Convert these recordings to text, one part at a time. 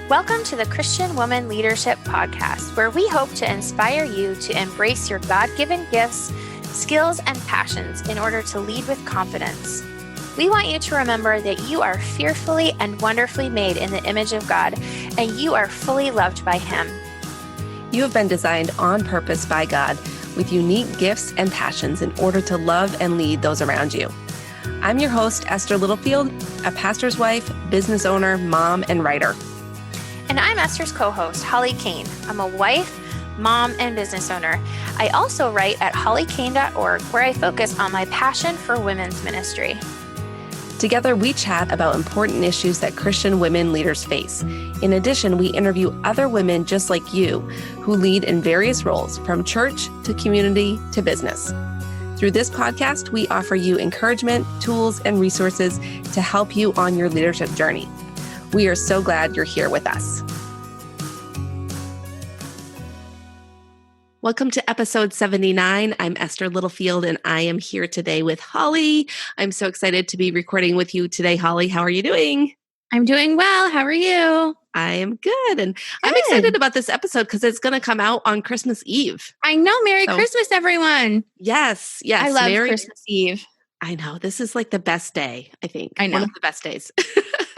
Welcome to the Christian Woman Leadership Podcast, where we hope to inspire you to embrace your God-given gifts, skills, and passions in order to lead with confidence. We want you to remember that you are fearfully and wonderfully made in the image of God, and you are fully loved by Him. You have been designed on purpose by God with unique gifts and passions in order to love and lead those around you. I'm your host, Esther Littlefield, a pastor's wife, business owner, mom, and writer. And I'm Esther's co-host, Holly Kane. I'm a wife, mom, and business owner. I also write at hollykane.org, where I focus on my passion for women's ministry. Together, we chat about important issues that Christian women leaders face. In addition, we interview other women just like you who lead in various roles, from church to community to business. Through this podcast, we offer you encouragement, tools, and resources to help you on your leadership journey. We are so glad you're here with us. Welcome to episode 79. I'm Esther Littlefield, and I am here today with Holly. I'm so excited to be recording with you today, Holly. How are you doing? I'm doing well. How are you? I am good. And I'm excited about this episode because it's going to come out on Christmas Eve. I know. Merry Christmas, everyone. Yes. I love Christmas Eve. I know. This is like the best day, I think. I know. One of the best days.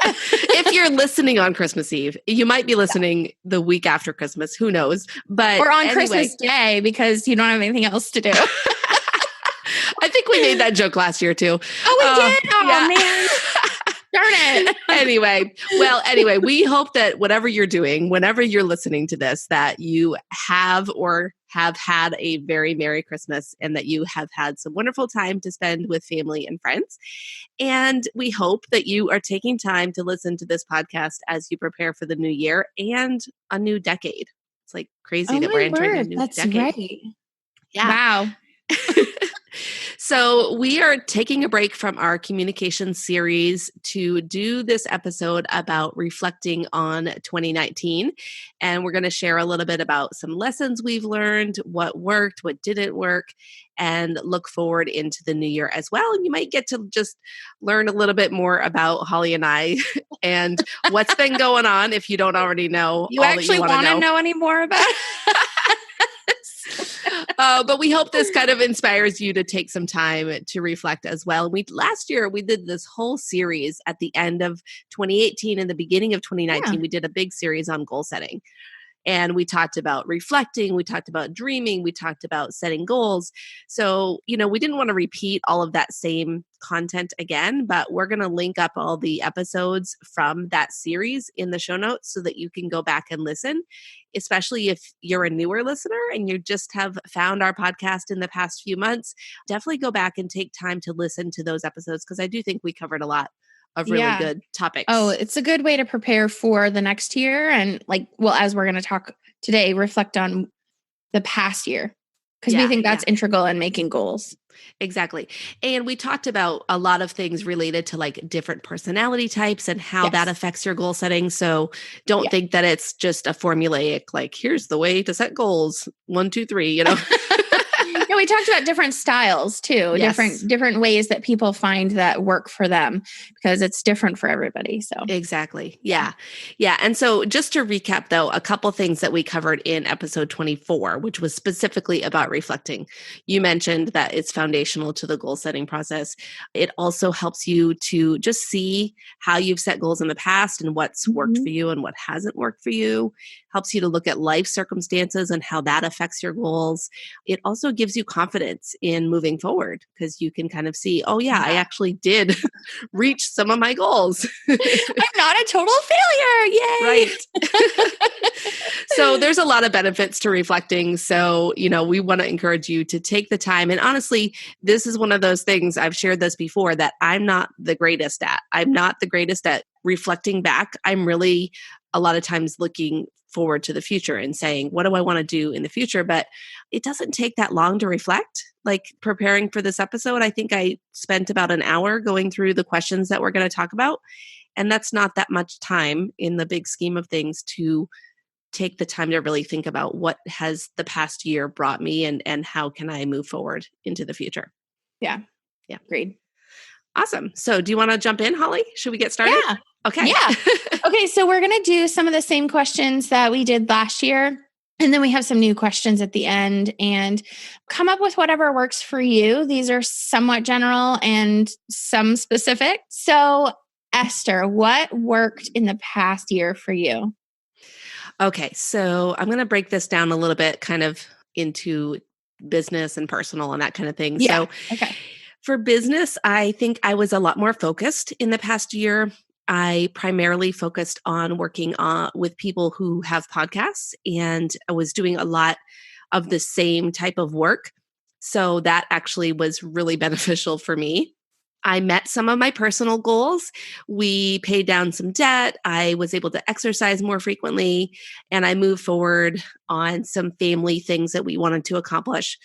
If you're listening on Christmas Eve, you might be listening the week after Christmas. Who knows? But or on Christmas Day because you don't have anything else to do. I think we made that joke last year too. Oh, we did? Oh, yeah. man. Darn it. Anyway, we hope that whatever you're doing, whenever you're listening to this, that you have or have had a very Merry Christmas and that you have had some wonderful time to spend with family and friends. And we hope that you are taking time to listen to this podcast as you prepare for the new year and a new decade. It's like crazy that we're entering a new decade. That's right. Yeah. Wow. So we are taking a break from our communication series to do this episode about reflecting on 2019. And we're going to share a little bit about some lessons we've learned, what worked, what didn't work, and look forward into the new year as well. And you might get to just learn a little bit more about Holly and I and what's been going on if you don't already know. You actually want to know any more about it? But we hope this kind of inspires you to take some time to reflect as well. Last year, we did this whole series at the end of 2018 and the beginning of 2019. Yeah. We did a big series on goal setting. And we talked about reflecting, we talked about dreaming, we talked about setting goals. So, we didn't want to repeat all of that same content again, but we're going to link up all the episodes from that series in the show notes so that you can go back and listen, especially if you're a newer listener and you just have found our podcast in the past few months. Definitely go back and take time to listen to those episodes because I do think we covered a lot of really good topics. Oh, it's a good way to prepare for the next year. And as we're going to talk today, reflect on the past year because we think that's integral in making goals. Exactly. And we talked about a lot of things related to different personality types and how that affects your goal setting. So don't think that it's just a formulaic, here's the way to set goals. 1, 2, 3, No, we talked about different styles too, different ways that people find that work for them because it's different for everybody. So exactly. Yeah. And so just to recap though, a couple things that we covered in episode 24, which was specifically about reflecting. You mentioned that it's foundational to the goal setting process. It also helps you to just see how you've set goals in the past and what's worked for you and what hasn't worked for you. Helps you to look at life circumstances and how that affects your goals. It also gives you confidence in moving forward because you can kind of see, I actually did reach some of my goals. I'm not a total failure. Yay. Right. So there's a lot of benefits to reflecting. So, we want to encourage you to take the time. And honestly, this is one of those things, I've shared this before, that I'm not the greatest at. I'm not the greatest at reflecting back. I'm really a lot of times looking forward to the future and saying, what do I want to do in the future? But it doesn't take that long to reflect. Preparing for this episode, I think I spent about an hour going through the questions that we're going to talk about. And that's not that much time in the big scheme of things to take the time to really think about what has the past year brought me and how can I move forward into the future. Yeah. Agreed. Awesome. So do you want to jump in, Holly? Should we get started? Yeah. Okay. Yeah. Okay, so we're going to do some of the same questions that we did last year. And then we have some new questions at the end, and come up with whatever works for you. These are somewhat general and some specific. So, Esther, what worked in the past year for you? Okay, so I'm going to break this down a little bit kind of into business and personal and that kind of thing. Yeah. So, Okay. for business, I think I was a lot more focused in the past year. I primarily focused on working with people who have podcasts, and I was doing a lot of the same type of work. So that actually was really beneficial for me. I met some of my personal goals. We paid down some debt. I was able to exercise more frequently, and I moved forward on some family things that we wanted to accomplish.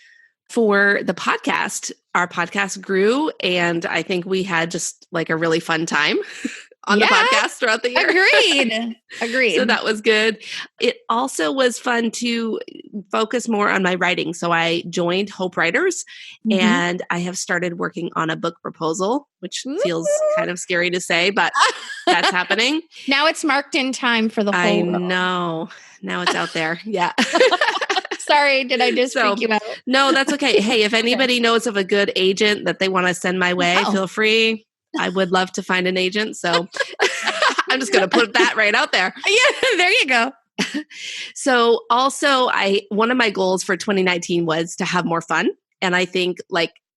For the podcast, our podcast grew, and I think we had just like a really fun time on the Yeah. podcast throughout the year. Agreed. So that was good. It also was fun to focus more on my writing. So I joined Hope Writers, and I have started working on a book proposal, which feels kind of scary to say, but that's happening. Now it's marked in time for the whole I world. know. Now it's out there. Yeah. Sorry, did I just freak you out? No, that's okay. Hey, if anybody knows of a good agent that they want to send my way, feel free. I would love to find an agent. So I'm just going to put that right out there. Yeah, there you go. So also one of my goals for 2019 was to have more fun. And I think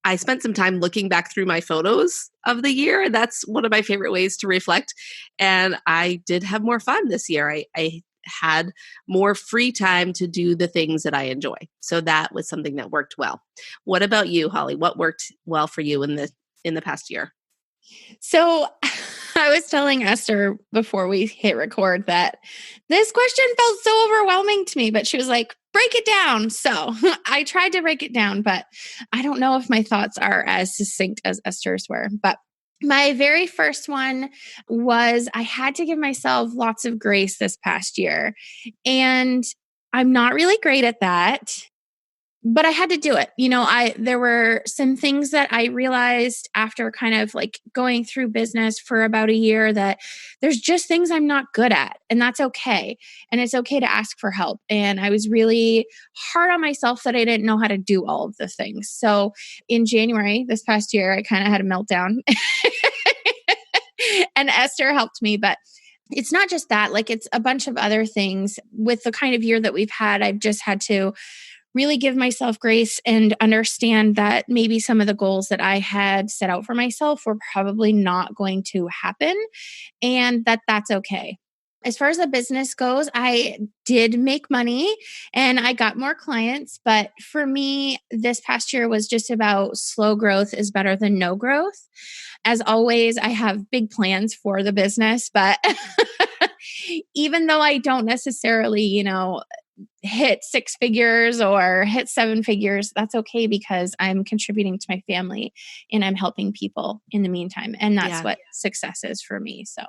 I spent some time looking back through my photos of the year. That's one of my favorite ways to reflect. And I did have more fun this year. I had more free time to do the things that I enjoy. So that was something that worked well. What about you, Holly? What worked well for you in the past year? So I was telling Esther before we hit record that this question felt so overwhelming to me, but she was like, break it down. So I tried to break it down, but I don't know if my thoughts are as succinct as Esther's were. But my very first one was I had to give myself lots of grace this past year. And I'm not really great at that, but I had to do it. There were some things that I realized after kind of like going through business for about a year that there's just things I'm not good at, and that's okay. And it's okay to ask for help. And I was really hard on myself that I didn't know how to do all of the things. So in January this past year, I kind of had a meltdown and Esther helped me, but it's not just that, like it's a bunch of other things. With the kind of year that we've had, I've just had to really give myself grace and understand that maybe some of the goals that I had set out for myself were probably not going to happen, and that's okay. As far as the business goes, I did make money and I got more clients. But for me, this past year was just about slow growth is better than no growth. As always, I have big plans for the business, but even though I don't necessarily, hit 6 figures or hit 7 figures, that's okay because I'm contributing to my family and I'm helping people in the meantime. And that's what success is for me. So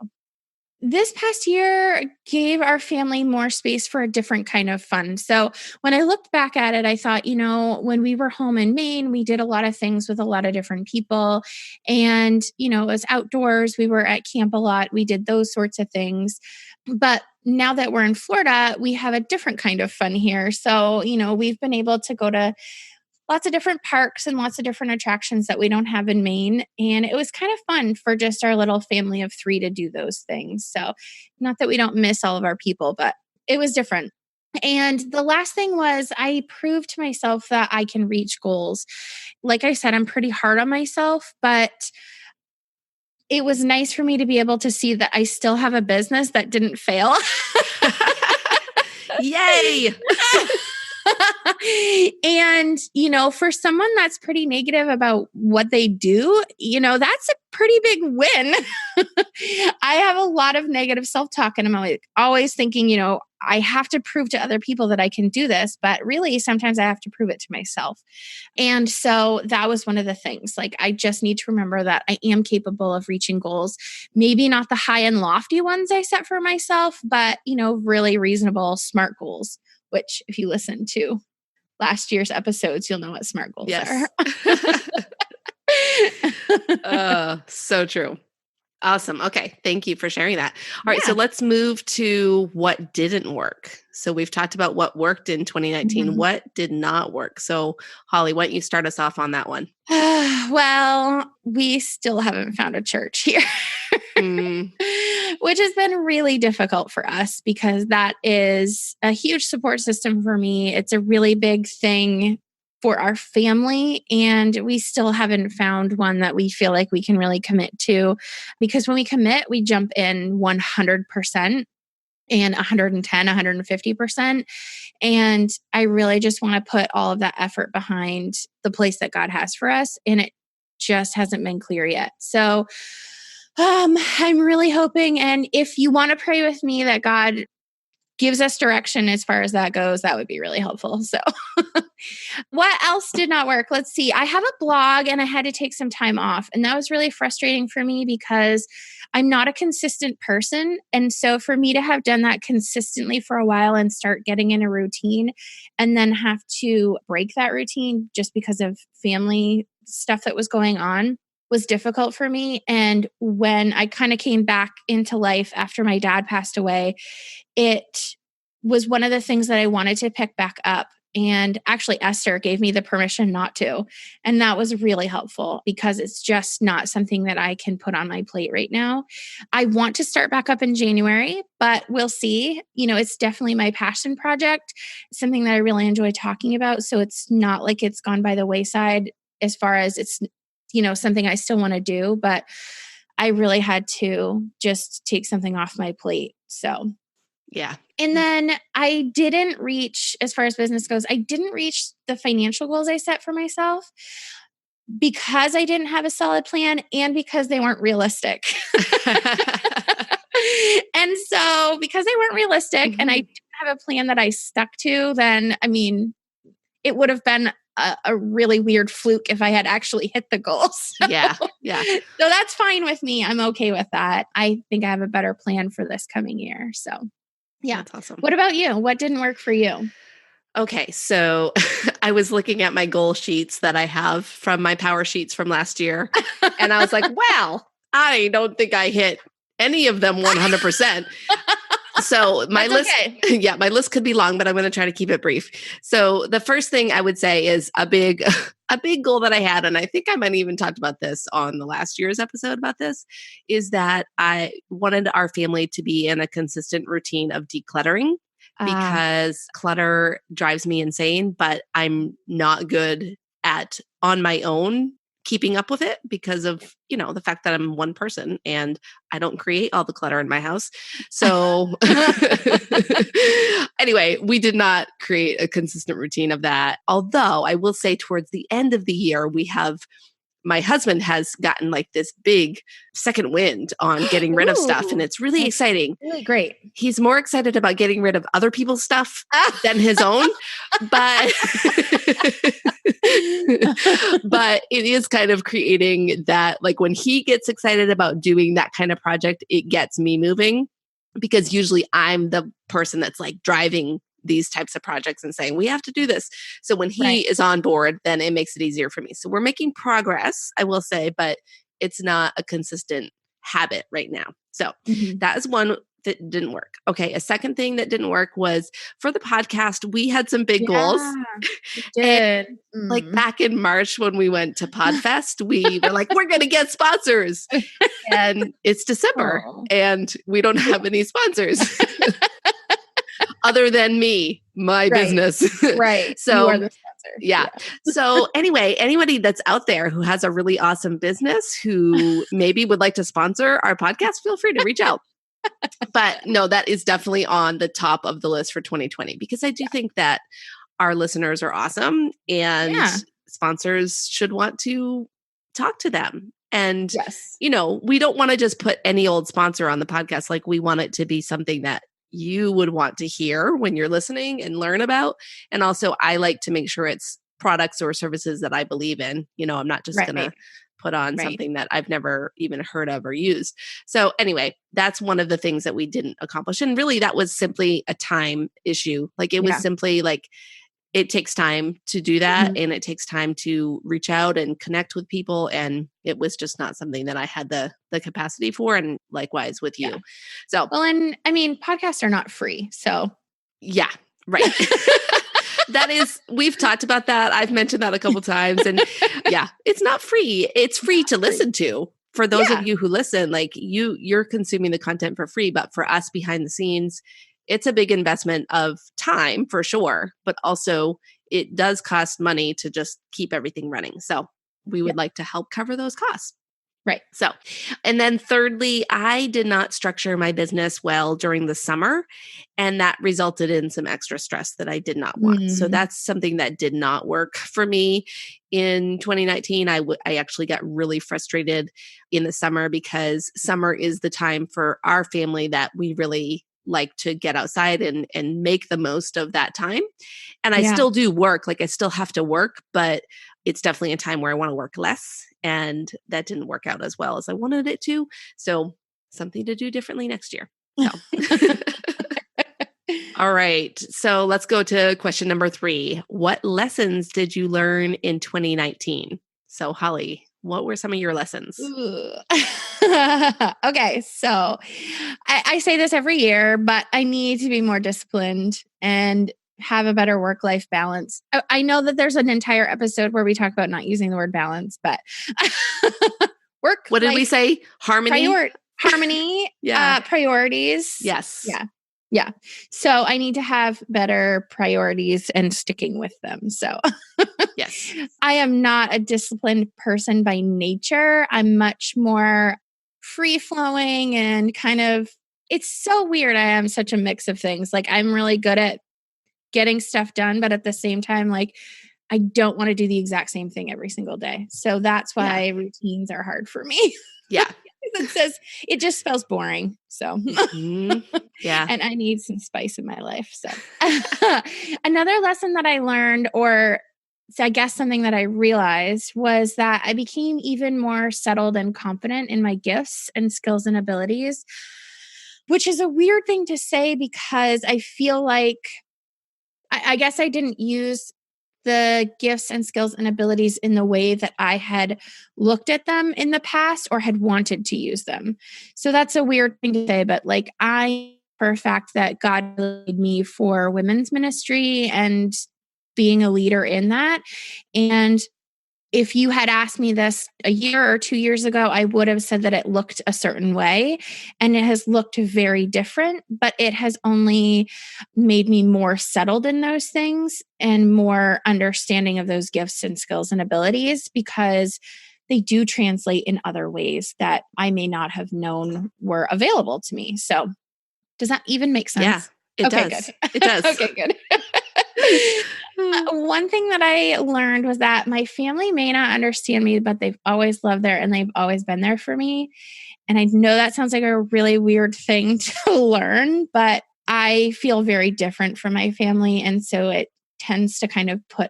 this past year gave our family more space for a different kind of fun. So when I looked back at it, I thought, when we were home in Maine, we did a lot of things with a lot of different people. And, it was outdoors. We were at camp a lot. We did those sorts of things. But now that we're in Florida, we have a different kind of fun here. So, we've been able to go to lots of different parks and lots of different attractions that we don't have in Maine. And it was kind of fun for just our little family of 3 to do those things. So not that we don't miss all of our people, but it was different. And the last thing was I proved to myself that I can reach goals. Like I said, I'm pretty hard on myself, but it was nice for me to be able to see that I still have a business that didn't fail. Yay! And, for someone that's pretty negative about what they do, that's a pretty big win. I have a lot of negative self-talk and I'm always thinking, I have to prove to other people that I can do this, but really sometimes I have to prove it to myself. And so that was one of the things. Like, I just need to remember that I am capable of reaching goals, maybe not the high and lofty ones I set for myself, but, really reasonable, smart goals, which if you listen to last year's episodes, you'll know what smart goals are. So true. Awesome. Okay. Thank you for sharing that. All right. So Yeah. let's move to what didn't work. So we've talked about what worked in 2019. Mhm. What did not work? So Holly, why don't you start us off on that one? Well, we still haven't found a church here, Mm, which has been really difficult for us because that is a huge support system for me. It's a really big thing for our family, and we still haven't found one that we feel like we can really commit to. Because when we commit, we jump in 100% and 110, 150%. And I really just want to put all of that effort behind the place that God has for us. And it just hasn't been clear yet. So I'm really hoping. And if you want to pray with me that God gives us direction as far as that goes, that would be really helpful. So, what else did not work? Let's see. I have a blog and I had to take some time off. And that was really frustrating for me because I'm not a consistent person. And so, for me to have done that consistently for a while and start getting in a routine and then have to break that routine just because of family stuff that was going on was difficult for me. And when I kind of came back into life after my dad passed away, it was one of the things that I wanted to pick back up. And actually, Esther gave me the permission not to. And that was really helpful because it's just not something that I can put on my plate right now. I want to start back up in January, but we'll see. It's definitely my passion project, something that I really enjoy talking about. So it's not like it's gone by the wayside as far as it's, something I still want to do. But I really had to just take something off my plate. So yeah. and then I didn't reach, as far as business goes, I didn't reach the financial goals I set for myself because I didn't have a solid plan and because they weren't realistic. And so because they weren't realistic and I didn't have a plan that I stuck to, then, it would have been a really weird fluke if I had actually hit the goals. Yeah. Yeah. So that's fine with me. I'm okay with that. I think I have a better plan for this coming year. So yeah. That's awesome. What about you? What didn't work for you? Okay, so I was looking at my goal sheets that I have from my power sheets from last year, and I was like, wow, I don't think I hit any of them 100%. So my list, yeah, my list could be long, but I'm going to try to keep it brief. So the first thing I would say is a big goal that I had, and I think I might even talked about this on the last year's episode about this, is that I wanted our family to be in a consistent routine of decluttering because clutter drives me insane, but I'm not good at on my own keeping up with it because of, the fact that I'm one person and I don't create all the clutter in my house. So anyway, we did not create a consistent routine of that. Although I will say towards the end of the year, my husband has gotten like this big second wind on getting rid of stuff. And it's really exciting. Really great. He's more excited about getting rid of other people's stuff than his own. But but it is kind of creating that, like when he gets excited about doing that kind of project, it gets me moving because usually I'm the person that's like driving these types of projects and saying, we have to do this. So when he is on board, then it makes it easier for me. So we're making progress, I will say, but it's not a consistent habit right now. So that is one that didn't work. Okay. A second thing that didn't work was for the podcast, we had some big goals. We did. Like back in March when we went to Podfest, we were like, we're going to get sponsors. And it's December and we don't have any sponsors. Other than me, my business. Right. So you are the sponsor. Yeah. So anyway, anybody that's out there who has a really awesome business who maybe would like to sponsor our podcast, feel free to reach out. But no, that is definitely on the top of the list for 2020 because I do think that our listeners are awesome and sponsors should want to talk to them. And, we don't want to just put any old sponsor on the podcast. Like we want it to be something that you would want to hear when you're listening and learn about. And also I like to make sure it's products or services that I believe in. I'm not just going to put on something that I've never even heard of or used. So anyway, that's one of the things that we didn't accomplish. And really that was simply a time issue. Like it was simply like it takes time to do that. Mhm. And it takes time to reach out and connect with people. And it was just not something that I had the capacity for. And likewise with Yeah. you. So, Well, and I mean, podcasts are not free. So yeah, right. That is, we've talked about that. I've mentioned that a couple times. And yeah, it's not free. It's free to listen to. For those of Yeah. you who listen, like you're consuming the content for free. But for us behind the scenes, it's a big investment of time for sure. But also it does cost money to just keep everything running. So we would like to help cover those costs. Right. So, and then thirdly, I did not structure my business well during the summer, and that resulted in some extra stress that I did not want. So that's something that did not work for me in 2019. I actually got really frustrated in the summer because summer is the time for our family that we really like to get outside and make the most of that time. And I still do work, like I still have to work, but it's definitely a time where I want to work less. And that didn't work out as well as I wanted it to. So something to do differently next year. So. All right. So let's go to question number 3. What lessons did you learn in 2019? So Holly, what were some of your lessons? Okay. So I say this every year, but I need to be more disciplined and have a better work-life balance. I know that there's an entire episode where we talk about not using the word balance, but what did we say? Harmony? Harmony, Yeah. priorities. Yes. Yeah. So I need to have better priorities and sticking with them. So yes, I am not a disciplined person by nature. I'm much more free flowing and kind of, it's so weird. I am such a mix of things. Like I'm really good at getting stuff done, but at the same time, like I don't want to do the exact same thing every single day. So that's why routines are hard for me. Yeah. It just spells boring. So, yeah. And I need some spice in my life. So, another lesson that I learned, or so I guess something that I realized, was that I became even more settled and confident in my gifts and skills and abilities, which is a weird thing to say because I feel like I guess I didn't use the gifts and skills and abilities in the way that I had looked at them in the past or had wanted to use them. So that's a weird thing to say, but like I, for a fact that God made me for women's ministry and being a leader in that. And if you had asked me this a year or 2 years ago, I would have said that it looked a certain way, and it has looked very different, but it has only made me more settled in those things and more understanding of those gifts and skills and abilities because they do translate in other ways that I may not have known were available to me. So does that even make sense? Yeah, it does. Good. It does. Okay, good. One thing that I learned was that my family may not understand me, but they've always loved there and they've always been there for me. And I know that sounds like a really weird thing to learn, but I feel very different from my family. And so it tends to kind of put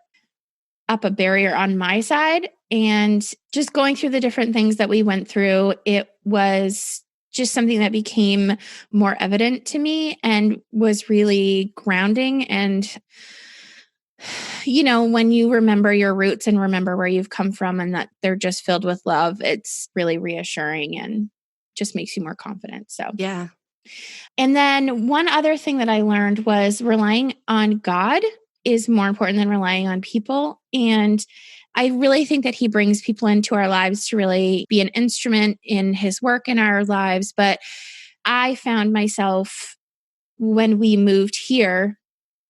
up a barrier on my side. And just going through the different things that we went through, it was just something that became more evident to me and was really grounding. And you know, when you remember your roots and remember where you've come from and that they're just filled with love, it's really reassuring and just makes you more confident. So, yeah. And then one other thing that I learned was relying on God is more important than relying on people. And I really think that he brings people into our lives to really be an instrument in his work in our lives. But I found myself when we moved here,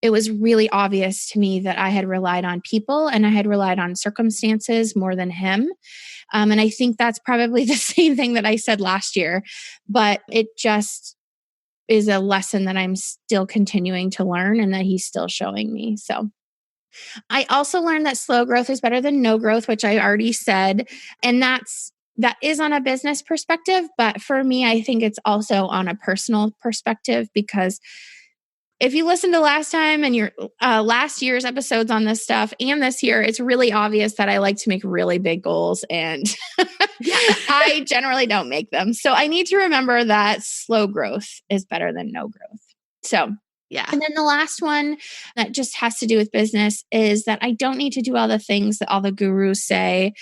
it was really obvious to me that I had relied on people and I had relied on circumstances more than him. And I think that's probably the same thing that I said last year, but it just is a lesson that I'm still continuing to learn and that he's still showing me. So I also learned that slow growth is better than no growth, which I already said. And that is on a business perspective. But for me, I think it's also on a personal perspective because if you listen to last time and your last year's episodes on this stuff and this year, it's really obvious that I like to make really big goals and I generally don't make them. So I need to remember that slow growth is better than no growth. So Yeah. And then the last one that just has to do with business is that I don't need to do all the things that all the gurus say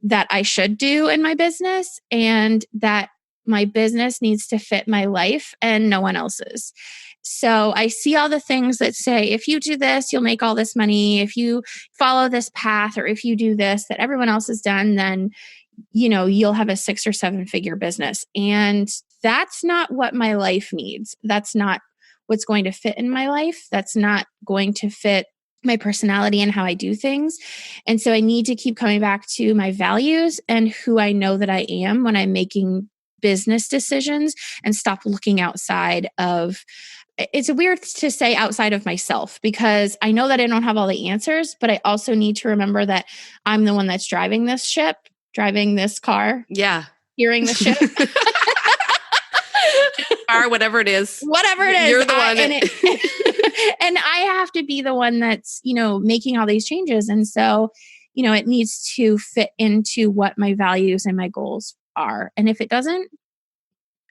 that I should do in my business, and that my business needs to fit my life and no one else's. So I see all the things that say, if you do this, you'll make all this money. If you follow this path, or if you do this that everyone else has done, then you'll have a 6 or 7 figure business. And that's not what my life needs. That's not what's going to fit in my life. That's not going to fit my personality and how I do things. And so I need to keep coming back to my values and who I know that I am when I'm making business decisions, and stop looking outside of. It's weird to say outside of myself, because I know that I don't have all the answers, but I also need to remember that I'm the one that's driving this ship, driving this car. Yeah. Steering the ship. Or whatever it is. Whatever it is. You're the one. And I have to be the one that's, making all these changes. And so, it needs to fit into what my values and my goals are. And if it doesn't,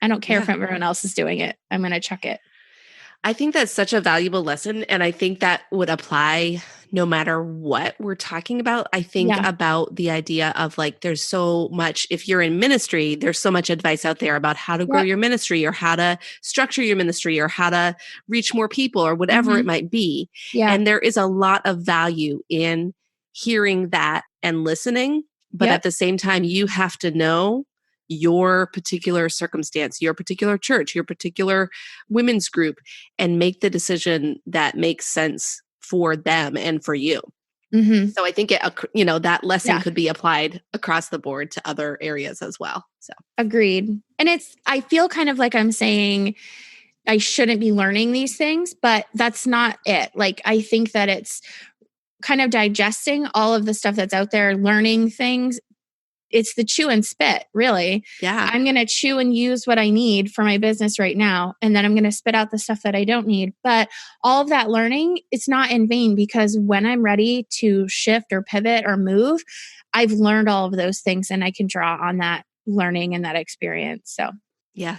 I don't care if everyone else is doing it. I'm going to chuck it. I think that's such a valuable lesson. And I think that would apply no matter what we're talking about. I think about the idea of like, there's so much, if you're in ministry, there's so much advice out there about how to grow your ministry, or how to structure your ministry, or how to reach more people, or whatever it might be. Yeah. And there is a lot of value in hearing that and listening. But at the same time, you have to know your particular circumstance, your particular church, your particular women's group, and make the decision that makes sense for them and for you. Mm-hmm. So I think that lesson could be applied across the board to other areas as well. So agreed. And I feel kind of like I'm saying I shouldn't be learning these things, but that's not it. Like, I think that it's kind of digesting all of the stuff that's out there, learning things. It's the chew and spit, really. Yeah. I'm going to chew and use what I need for my business right now. And then I'm going to spit out the stuff that I don't need. But all of that learning, it's not in vain, because when I'm ready to shift or pivot or move, I've learned all of those things, and I can draw on that learning and that experience. So, yeah.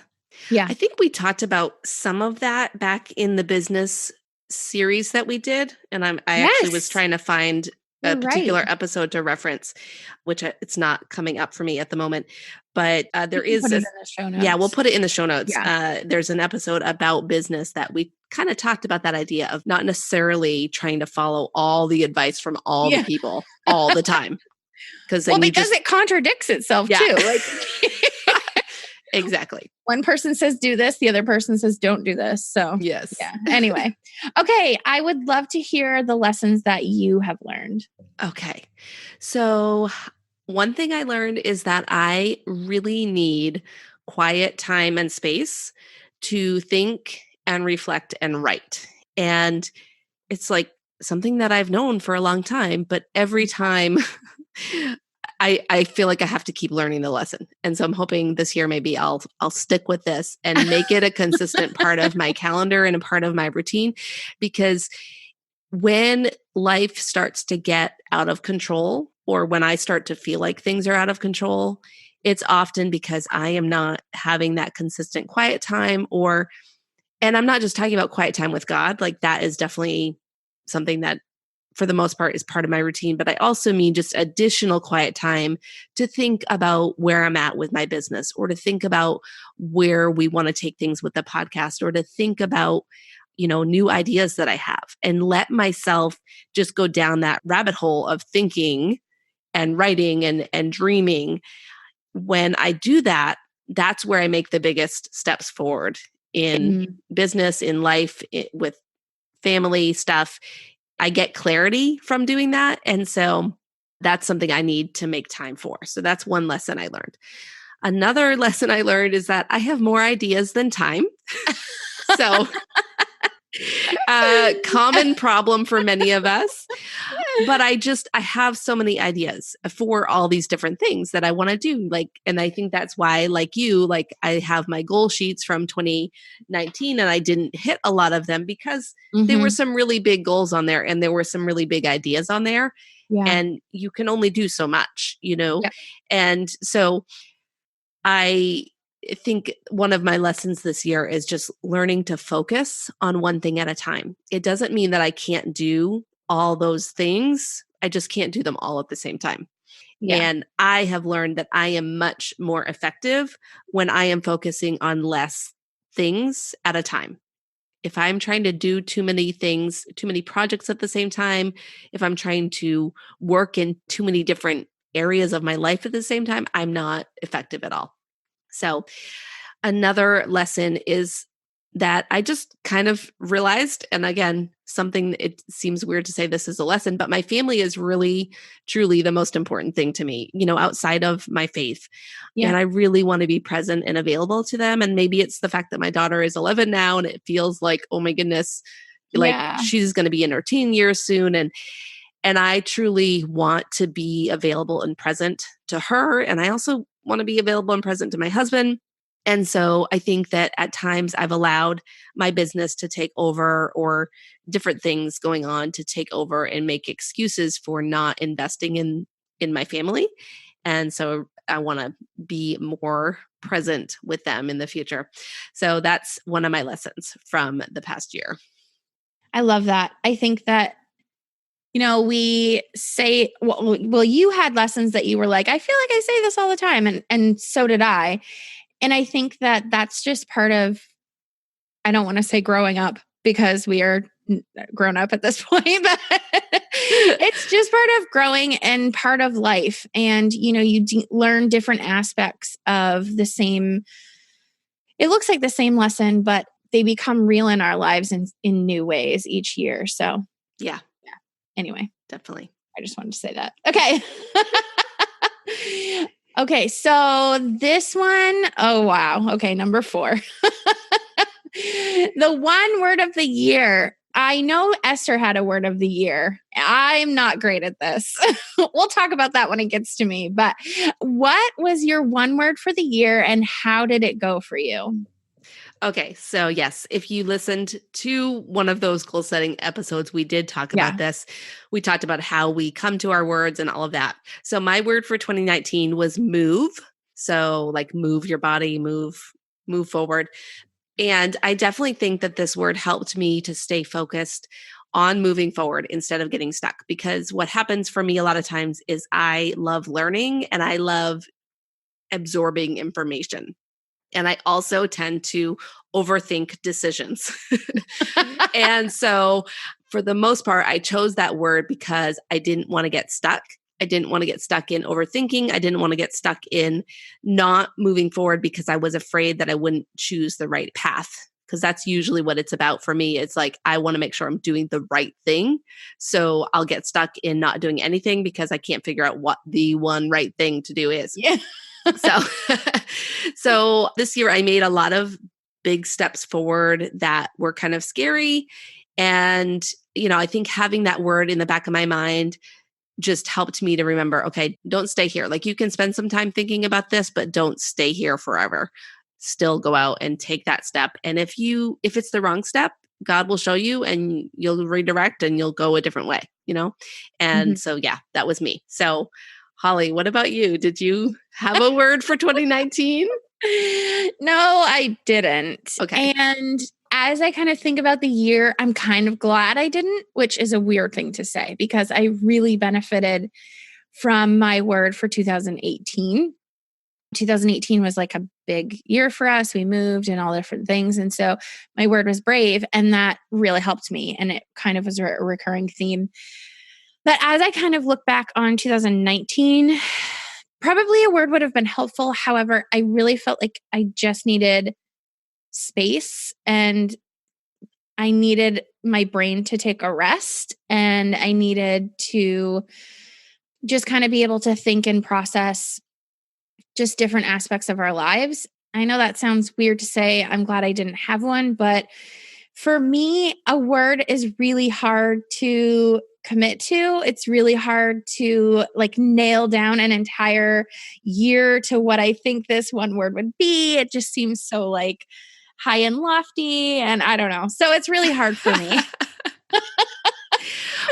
I think we talked about some of that back in the business series that we did. And I actually was trying to find a particular episode to reference, which it's not coming up for me at the moment, but there is put it in the show notes. Yeah, we'll put it in the show notes. Yeah. There's an episode about business that we kind of talked about that idea of not necessarily trying to follow all the advice from all the people all the time. Because it contradicts itself too. Like exactly. One person says do this, the other person says don't do this. So yes. Yeah. Anyway. Okay. I would love to hear the lessons that you have learned. Okay. So one thing I learned is that I really need quiet time and space to think and reflect and write. And it's like something that I've known for a long time, but every time I feel like I have to keep learning the lesson. And so I'm hoping this year maybe I'll stick with this and make it a consistent part of my calendar and a part of my routine. Because when life starts to get out of control, or when I start to feel like things are out of control, it's often because I am not having that consistent quiet time, and I'm not just talking about quiet time with God. Like, that is definitely something that for the most part is part of my routine, but I also mean just additional quiet time to think about where I'm at with my business, or to think about where we want to take things with the podcast, or to think about, new ideas that I have, and let myself just go down that rabbit hole of thinking and writing and dreaming. When I do that, that's where I make the biggest steps forward in business, in life, with family stuff. I get clarity from doing that. And so that's something I need to make time for. So that's one lesson I learned. Another lesson I learned is that I have more ideas than time. So common problem for many of us. But I have so many ideas for all these different things that I want to do. And I think that's why, like you, I have my goal sheets from 2019, and I didn't hit a lot of them because there were some really big goals on there, and there were some really big ideas on there. Yeah. And you can only do so much, Yep. And so I I think one of my lessons this year is just learning to focus on one thing at a time. It doesn't mean that I can't do all those things. I just can't do them all at the same time. Yeah. And I have learned that I am much more effective when I am focusing on less things at a time. If I'm trying to do too many things, too many projects at the same time, if I'm trying to work in too many different areas of my life at the same time, I'm not effective at all. So, another lesson is that I just kind of realized, and again, something it seems weird to say this is a lesson, but my family is really, truly the most important thing to me, outside of my faith. Yeah. And I really want to be present and available to them. And maybe it's the fact that my daughter is 11 now and it feels like, oh my goodness, like she's going to be in her teen years soon. And I truly want to be available and present to her. And I also want to be available and present to my husband. And so I think that at times I've allowed my business to take over or different things going on to take over and make excuses for not investing in my family. And so I want to be more present with them in the future. So that's one of my lessons from the past year. I love that. I think that we say, well, you had lessons that you were like, I feel like I say this all the time. And so did I. And I think that that's just part of, I don't want to say growing up because we are grown up at this point, but it's just part of growing and part of life. And, you learn different aspects of the same, it looks like the same lesson, but they become real in our lives in new ways each year. So yeah. Anyway, definitely. I just wanted to say that. Okay. Okay. So this one, oh, wow. Okay. Number 4. The one word of the year. I know Esther had a word of the year. I'm not great at this. We'll talk about that when it gets to me. But what was your one word for the year and how did it go for you? Okay, so yes, if you listened to one of those goal setting episodes, we did talk about this. We talked about how we come to our words and all of that. So my word for 2019 was move. So like move your body, move forward. And I definitely think that this word helped me to stay focused on moving forward instead of getting stuck. Because what happens for me a lot of times is I love learning and I love absorbing information. And I also tend to overthink decisions. And so for the most part, I chose that word because I didn't want to get stuck. I didn't want to get stuck in overthinking. I didn't want to get stuck in not moving forward because I was afraid that I wouldn't choose the right path. Because that's usually what it's about for me. It's like, I want to make sure I'm doing the right thing. So I'll get stuck in not doing anything because I can't figure out what the one right thing to do is. Yeah. So this year I made a lot of big steps forward that were kind of scary. And, I think having that word in the back of my mind just helped me to remember, okay, don't stay here. Like you can spend some time thinking about this, but don't stay here forever. Still go out and take that step. And if it's the wrong step, God will show you and you'll redirect and you'll go a different way, And so, yeah, that was me. So Holly, what about you? Did you have a word for 2019? No, I didn't. Okay. And as I kind of think about the year, I'm kind of glad I didn't, which is a weird thing to say because I really benefited from my word for 2018. 2018 was like a big year for us. We moved and all different things. And so my word was brave. And that really helped me. And it kind of was a recurring theme. But as I kind of look back on 2019, probably a word would have been helpful. However, I really felt like I just needed space and I needed my brain to take a rest and I needed to just kind of be able to think and process just different aspects of our lives. I know that sounds weird to say. I'm glad I didn't have one, but for me, a word is really hard to commit to. It's really hard to like nail down an entire year to what I think this one word would be. It just seems so like high and lofty and I don't know. So it's really hard for me.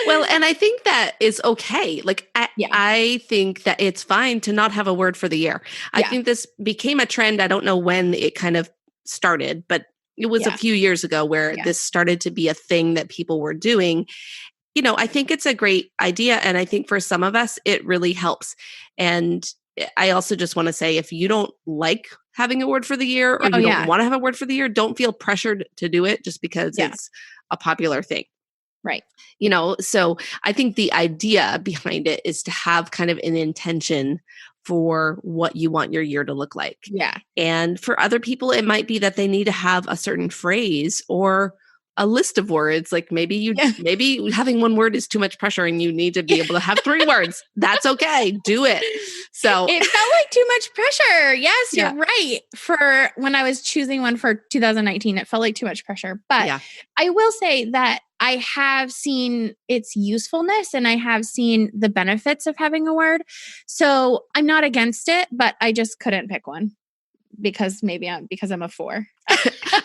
Well, and I think that is okay. Like, Yeah. I think that it's fine to not have a word for the year. I Yeah. think this became a trend. I don't know when it kind of started, but it was a Yeah. few years ago where Yeah. this started to be a thing that people were doing. I think it's a great idea. And I think for some of us, it really helps. And I also just want to say, if you don't like having a word for the year or Oh, you yeah. don't want to have a word for the year, don't feel pressured to do it just because Yeah. it's a popular thing. Right. So I think the idea behind it is to have kind of an intention for what you want your year to look like. Yeah. And for other people, it might be that they need to have a certain phrase or a list of words. Like maybe having one word is too much pressure and you need to be able to have 3 words. That's okay. Do it. So it felt like too much pressure. Yes, Yeah. you're right. For when I was choosing one for 2019, it felt like too much pressure. But Yeah. I will say that I have seen its usefulness and I have seen the benefits of having a word. So I'm not against it, but I just couldn't pick one because I'm a 4.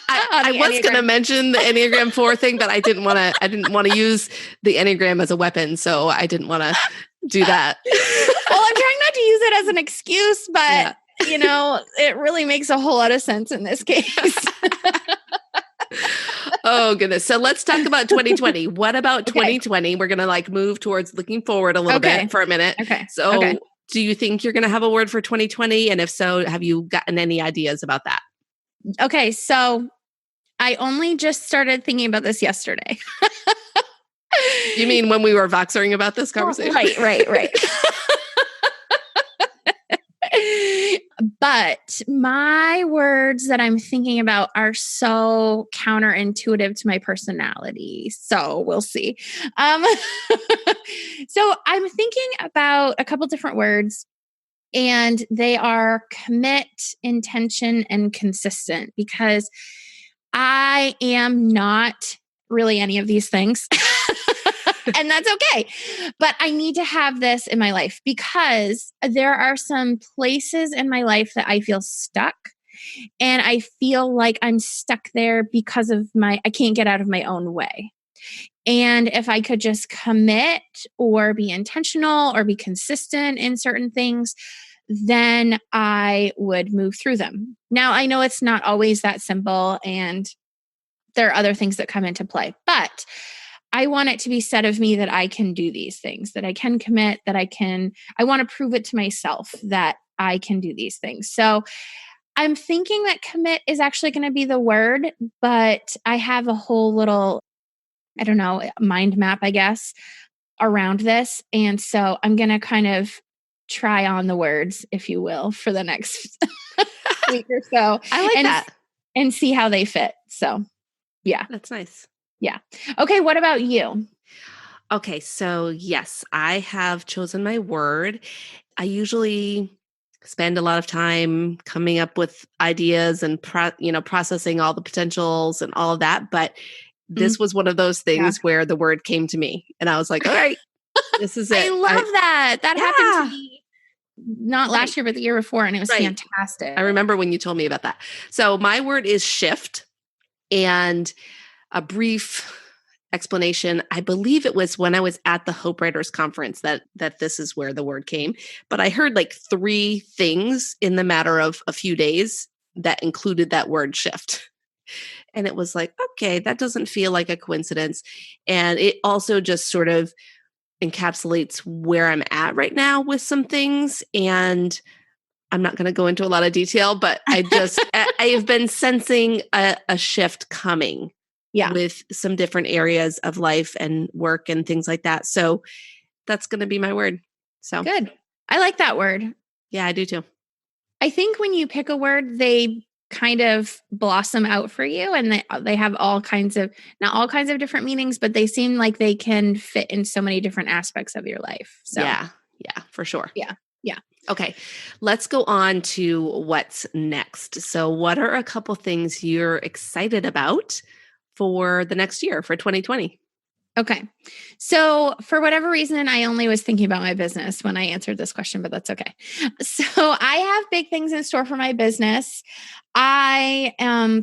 I was going to mention the Enneagram 4 thing, but I didn't want to use the Enneagram as a weapon. So I didn't want to do that. Well, I'm trying not to use it as an excuse, but it really makes a whole lot of sense in this case. Oh, goodness. So let's talk about 2020. What about 2020? We're going to move towards looking forward a little bit for a minute. Okay. So do you think you're going to have a word for 2020? And if so, have you gotten any ideas about that? Okay. So I only just started thinking about this yesterday. You mean when we were voxering about this conversation? Right. But my words that I'm thinking about are so counterintuitive to my personality. So we'll see. So I'm thinking about a couple different words, and they are commit, intention, and consistent, because I am not really any of these things. And that's okay. But I need to have this in my life because there are some places in my life that I feel stuck. And I feel like I'm stuck there because of I can't get out of my own way. And if I could just commit or be intentional or be consistent in certain things, then I would move through them. Now, I know it's not always that simple, and there are other things that come into play, but I want it to be said of me that I can do these things, that I can commit, I want to prove it to myself that I can do these things. So I'm thinking that commit is actually going to be the word, but I have a whole little, mind map, I guess, around this. And so I'm going to kind of try on the words, if you will, for the next week or so. I like that. And see how they fit. So, yeah. That's nice. Yeah. Okay. What about you? Okay. So yes, I have chosen my word. I usually spend a lot of time coming up with ideas and, processing all the potentials and all of that. But this was one of those things where the word came to me and I was like, all right, this is it. I love that. That happened to me not last year, but the year before. And it was fantastic. I remember when you told me about that. So my word is shift. And a brief explanation, I believe it was when I was at the Hope Writers Conference that this is where the word came. But I heard 3 things in the matter of a few days that included that word shift. And it was like, okay, that doesn't feel like a coincidence. And it also just sort of encapsulates where I'm at right now with some things. And I'm not going to go into a lot of detail, but I have been sensing a shift coming with some different areas of life and work and things like that. So that's going to be my word. So good. I like that word. Yeah, I do too. I think when you pick a word, they kind of blossom out for you, and they have not all kinds of different meanings, but they seem like they can fit in so many different aspects of your life. So yeah, for sure. Yeah. Okay, let's go on to what's next. So what are a couple things you're excited about for the next year, for 2020? Okay. So for whatever reason, I only was thinking about my business when I answered this question, but that's okay. So I have big things in store for my business. I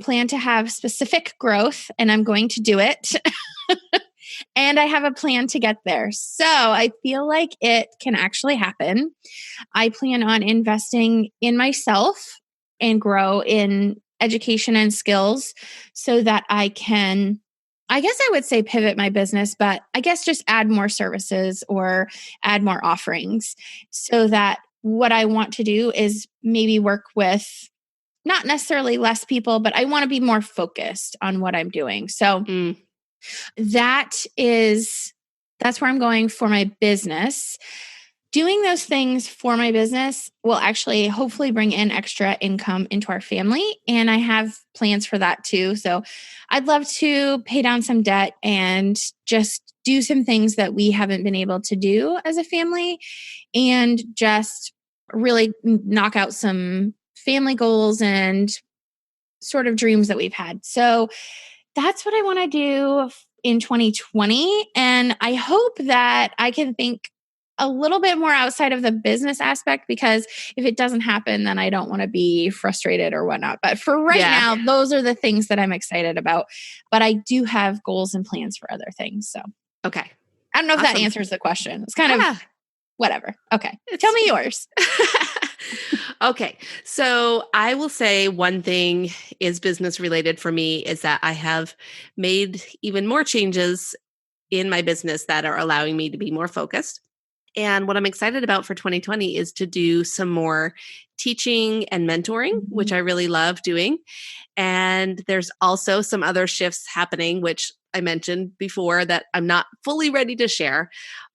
plan to have specific growth, and I'm going to do it. and I have a plan to get there. So I feel like it can actually happen. I plan on investing in myself and grow in education and skills so that I can, I guess I would say pivot my business, but I guess just add more services or add more offerings so that what I want to do is maybe work with not necessarily less people, but I want to be more focused on what I'm doing. So that's where I'm going for my business. Doing those things for my business will actually hopefully bring in extra income into our family. And I have plans for that too. So I'd love to pay down some debt and just do some things that we haven't been able to do as a family and just really knock out some family goals and sort of dreams that we've had. So that's what I want to do in 2020. And I hope that I can think a little bit more outside of the business aspect, because if it doesn't happen, then I don't want to be frustrated or whatnot. But for right now, those are the things that I'm excited about. But I do have goals and plans for other things. So, okay. I don't know if that answers the question. It's kind of whatever. Okay. Tell me yours. Okay. So I will say one thing is business related for me is that I have made even more changes in my business that are allowing me to be more focused. And what I'm excited about for 2020 is to do some more teaching and mentoring, which I really love doing. And there's also some other shifts happening, which I mentioned before that I'm not fully ready to share,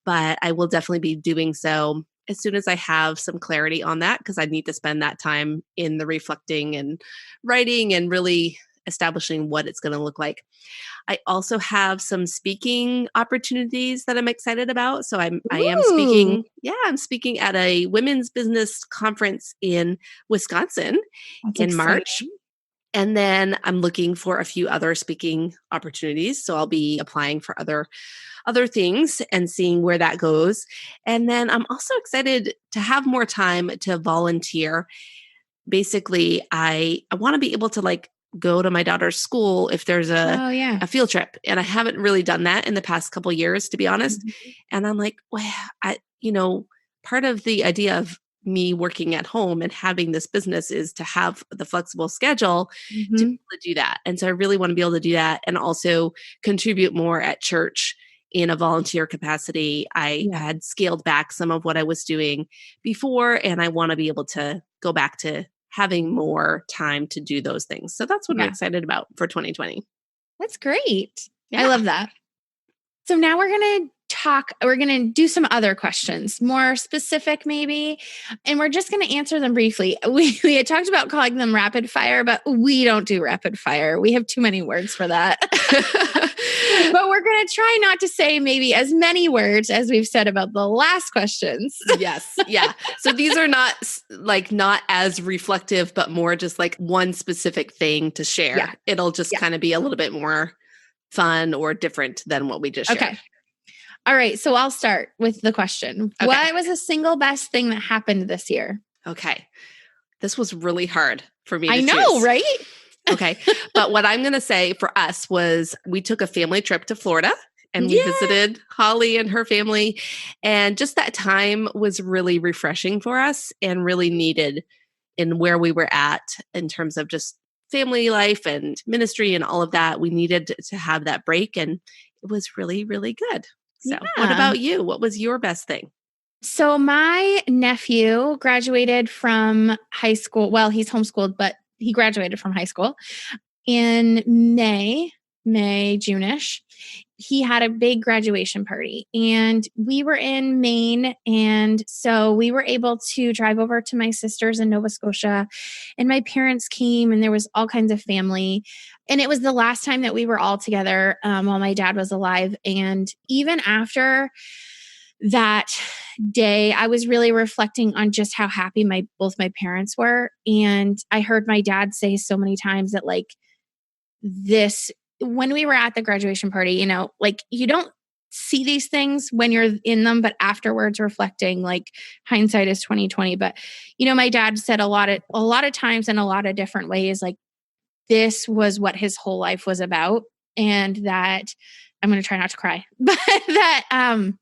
but I will definitely be doing so as soon as I have some clarity on that, because I need to spend that time in the reflecting and writing and really establishing what it's going to look like. I also have some speaking opportunities that I'm excited about. So I am speaking. Yeah, I'm speaking at a women's business conference in Wisconsin in March. And then I'm looking for a few other speaking opportunities. So I'll be applying for other things and seeing where that goes. And then I'm also excited to have more time to volunteer. Basically, I want to be able to go to my daughter's school if there's a field trip. And I haven't really done that in the past couple of years, to be honest. And I'm like, well, part of the idea of me working at home and having this business is to have the flexible schedule to be able to do that. And so I really want to be able to do that and also contribute more at church in a volunteer capacity. I had scaled back some of what I was doing before, and I want to be able to go back to having more time to do those things. So that's what I'm excited about for 2020. That's great. Yeah. I love that. So now we're going to do some other questions, more specific maybe, and we're just going to answer them briefly. We had talked about calling them rapid fire, but we don't do rapid fire. We have too many words for that. But we're going to try not to say maybe as many words as we've said about the last questions. Yes. Yeah. So these are not as reflective, but more just like one specific thing to share. Yeah. It'll just kind of be a little bit more fun or different than what we just shared. Okay. All right. So I'll start with the question. Okay. What was the single best thing that happened this year? Okay. This was really hard for me to choose. I know, right? Okay. But what I'm going to say for us was we took a family trip to Florida and we visited Holly and her family. And just that time was really refreshing for us and really needed in where we were at in terms of just family life and ministry and all of that. We needed to have that break, and it was really, really good. So what about you? What was your best thing? So my nephew graduated from high school. Well, he's homeschooled, but he graduated from high school in May, June-ish. He had a big graduation party, and we were in Maine. And so we were able to drive over to my sister's in Nova Scotia, and my parents came, and there was all kinds of family. And it was the last time that we were all together while my dad was alive. And even after that day, I was really reflecting on just how happy both my parents were. And I heard my dad say so many times that when we were at the graduation party, you don't see these things when you're in them, but afterwards reflecting, hindsight is 2020. But, my dad said a lot of times in a lot of different ways, this was what his whole life was about. and that I'm going to try not to cry, but that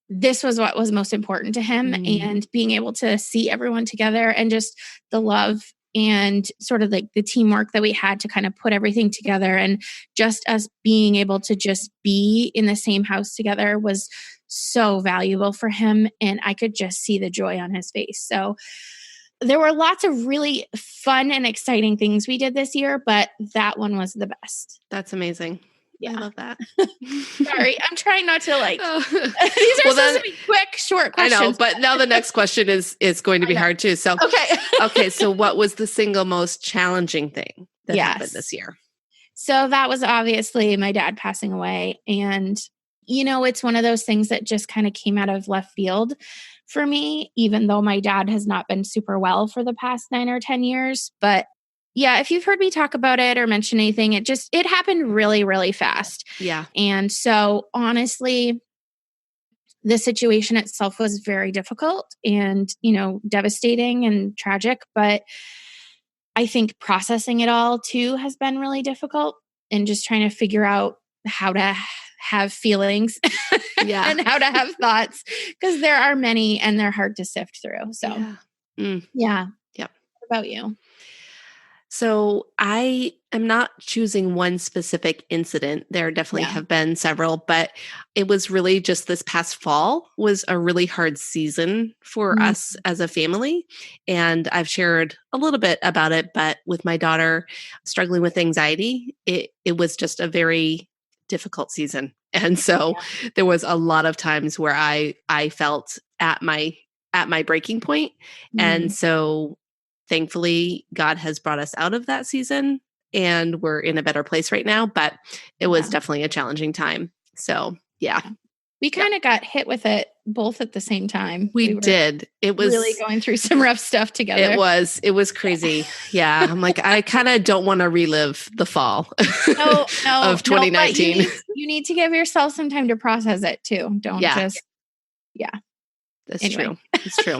this was what was most important to him, and being able to see everyone together and just the love and sort of like the teamwork that we had to kind of put everything together, and just us being able to just be in the same house together was so valuable for him. And I could just see the joy on his face. So there were lots of really fun and exciting things we did this year, but that one was the best. That's amazing. Yeah. I love that. Sorry, I'm trying not to these are supposed to be quick, short questions. I know, but now the next question is going to be hard too. So okay. So what was the single most challenging thing that happened this year? So that was obviously my dad passing away. And, it's one of those things that just kind of came out of left field for me, even though my dad has not been super well for the past 9 or 10 years. But yeah, if you've heard me talk about it or mention anything, it happened really, really fast. Yeah. And so honestly, the situation itself was very difficult and, devastating and tragic, but I think processing it all too has been really difficult, and just trying to figure out how to have feelings and how to have thoughts, because there are many and they're hard to sift through. So yeah. Yep. What about you? So I am not choosing one specific incident. There definitely have been several, but it was really just this past fall was a really hard season for us as a family. And I've shared a little bit about it, but with my daughter struggling with anxiety, it was just a very difficult season. And so there was a lot of times where I felt at my breaking point. And so thankfully, God has brought us out of that season and we're in a better place right now, but it was definitely a challenging time. So, we kind of got hit with it both at the same time. We did. It was really going through some rough stuff together. It was crazy. Yeah. I'm like, I kind of don't want to relive the fall of 2019. No, you need to give yourself some time to process it too. Don't just, That's true. It's true.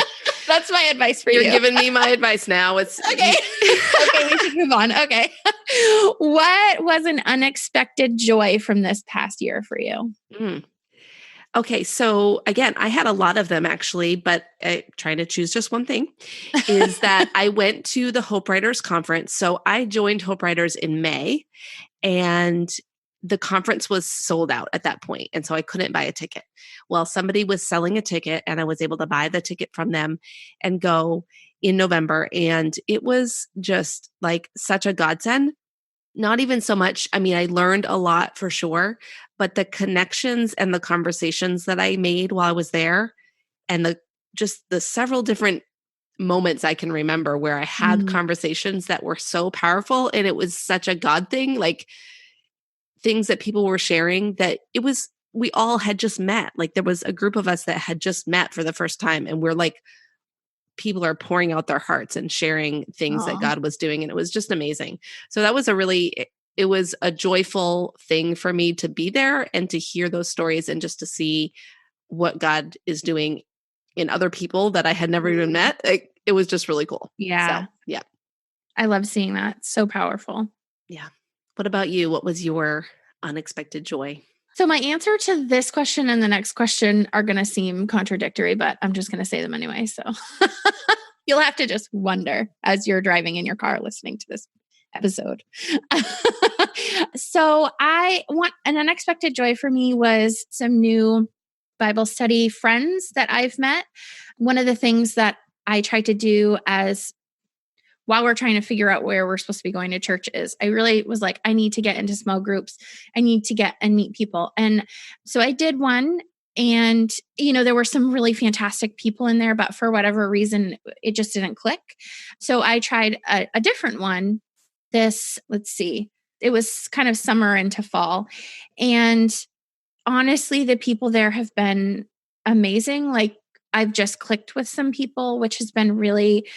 That's my advice for you. You're giving me my advice now. It's okay. Okay, we should move on. Okay. What was an unexpected joy from this past year for you? Okay. So again, I had a lot of them actually, but trying to choose just one thing is that I went to the Hope Writers Conference. So I joined Hope Writers in May, and the conference was sold out at that point. And so I couldn't buy a ticket. Well, somebody was selling a ticket and I was able to buy the ticket from them and go in November. And it was just like such a godsend. Not even so much. I mean, I learned a lot for sure, but the connections and the conversations that I made while I was there, and the several different moments I can remember where I had conversations that were so powerful, and it was such a God thing, like things that people were sharing that we all had just met. Like there was a group of us that had just met for the first time, and we're like, people are pouring out their hearts and sharing things that God was doing. And it was just amazing. So that was it was a joyful thing for me to be there and to hear those stories and just to see what God is doing in other people that I had never even met. It was just really cool. Yeah. So, yeah. I love seeing that. So powerful. Yeah. What about you? What was your unexpected joy? So my answer to this question and the next question are going to seem contradictory, but I'm just going to say them anyway. So you'll have to just wonder as you're driving in your car listening to this episode. So an unexpected joy for me was some new Bible study friends that I've met. One of the things that I try to do while we're trying to figure out where we're supposed to be going to church is I really was like, I need to get into small groups. I need to get and meet people. And so I did one, and, there were some really fantastic people in there, but for whatever reason, it just didn't click. So I tried a different one. It was kind of summer into fall. And honestly, the people there have been amazing. Like I've just clicked with some people, which has been really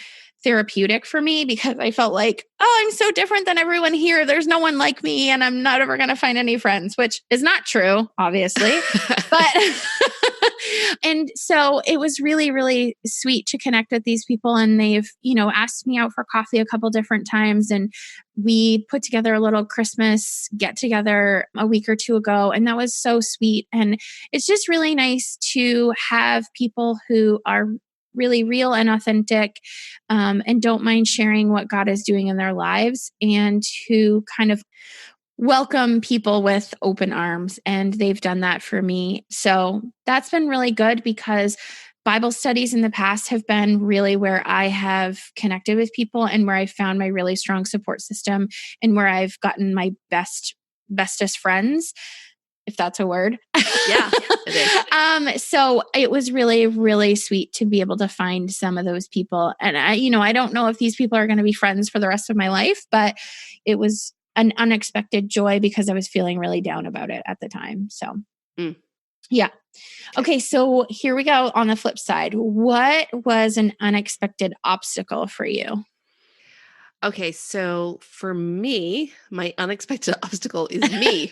therapeutic for me, because I felt like, I'm so different than everyone here. There's no one like me, and I'm not ever going to find any friends, which is not true, obviously. But And so it was really, really sweet to connect with these people. And they've, asked me out for coffee a couple different times. And we put together a little Christmas get together a week or two ago. And that was so sweet. And it's just really nice to have people who are really real and authentic, and don't mind sharing what God is doing in their lives, and who kind of welcome people with open arms. And they've done that for me. So that's been really good, because Bible studies in the past have been really where I have connected with people, and where I found my really strong support system, and where I've gotten my bestest friends, if that's a word. Yeah, it is. So it was really, really sweet to be able to find some of those people. And I don't know if these people are going to be friends for the rest of my life, but it was an unexpected joy, because I was feeling really down about it at the time. So, yeah. Okay. So here we go on the flip side. What was an unexpected obstacle for you? Okay. So for me, my unexpected obstacle is me.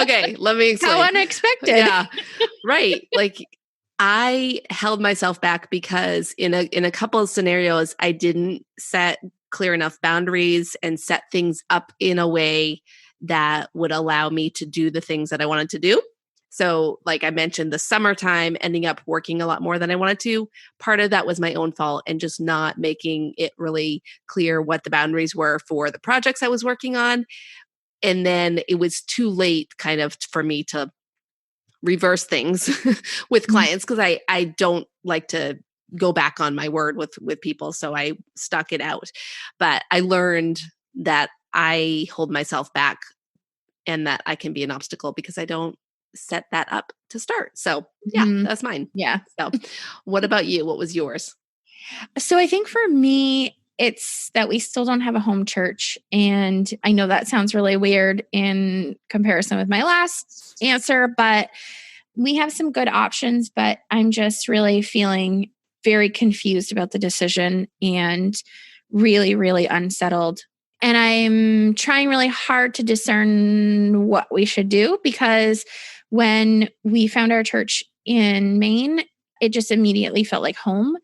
Okay, let me explain. How unexpected. Yeah, right. Like, I held myself back because in a couple of scenarios, I didn't set clear enough boundaries and set things up in a way that would allow me to do the things that I wanted to do. So, like I mentioned, the summertime, ending up working a lot more than I wanted to. Part of that was my own fault, and just not making it really clear what the boundaries were for the projects I was working on. And then it was too late kind of for me to reverse things with clients, because I don't like to go back on my word with people. So I stuck it out. But I learned that I hold myself back, and that I can be an obstacle because I don't set that up to start. So yeah, that's mine. Yeah. So what about you? What was yours? So I think for me, it's that we still don't have a home church. And I know that sounds really weird in comparison with my last answer, but we have some good options. But I'm just really feeling very confused about the decision, and really, really unsettled. And I'm trying really hard to discern what we should do, because when we found our church in Maine, it just immediately felt like home.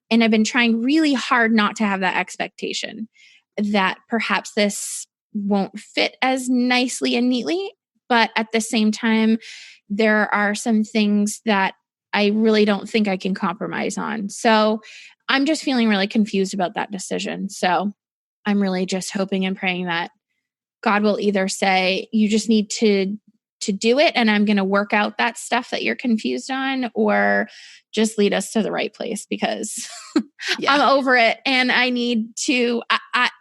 And I've been trying really hard not to have that expectation that perhaps this won't fit as nicely and neatly. But at the same time, there are some things that I really don't think I can compromise on. So I'm just feeling really confused about that decision. So I'm really just hoping and praying that God will either say, you just need to do it, and I'm going to work out that stuff that you're confused on, or just lead us to the right place, because I'm over it, and I need to,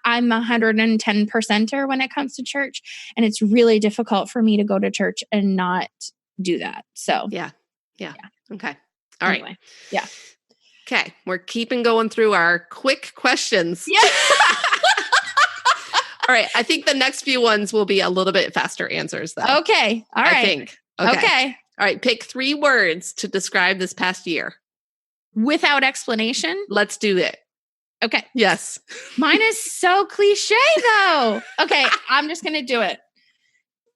I'm 110%er when it comes to church, and it's really difficult for me to go to church and not do that. So yeah. Okay. All right. Anyway, yeah. Okay. We're keeping going through our quick questions. Yeah. All right. I think the next few ones will be a little bit faster answers, though. Okay. All right. I think. Okay. All right. Pick 3 words to describe this past year. Without explanation? Let's do it. Okay. Yes. Mine is so cliche, though. Okay. I'm just going to do it.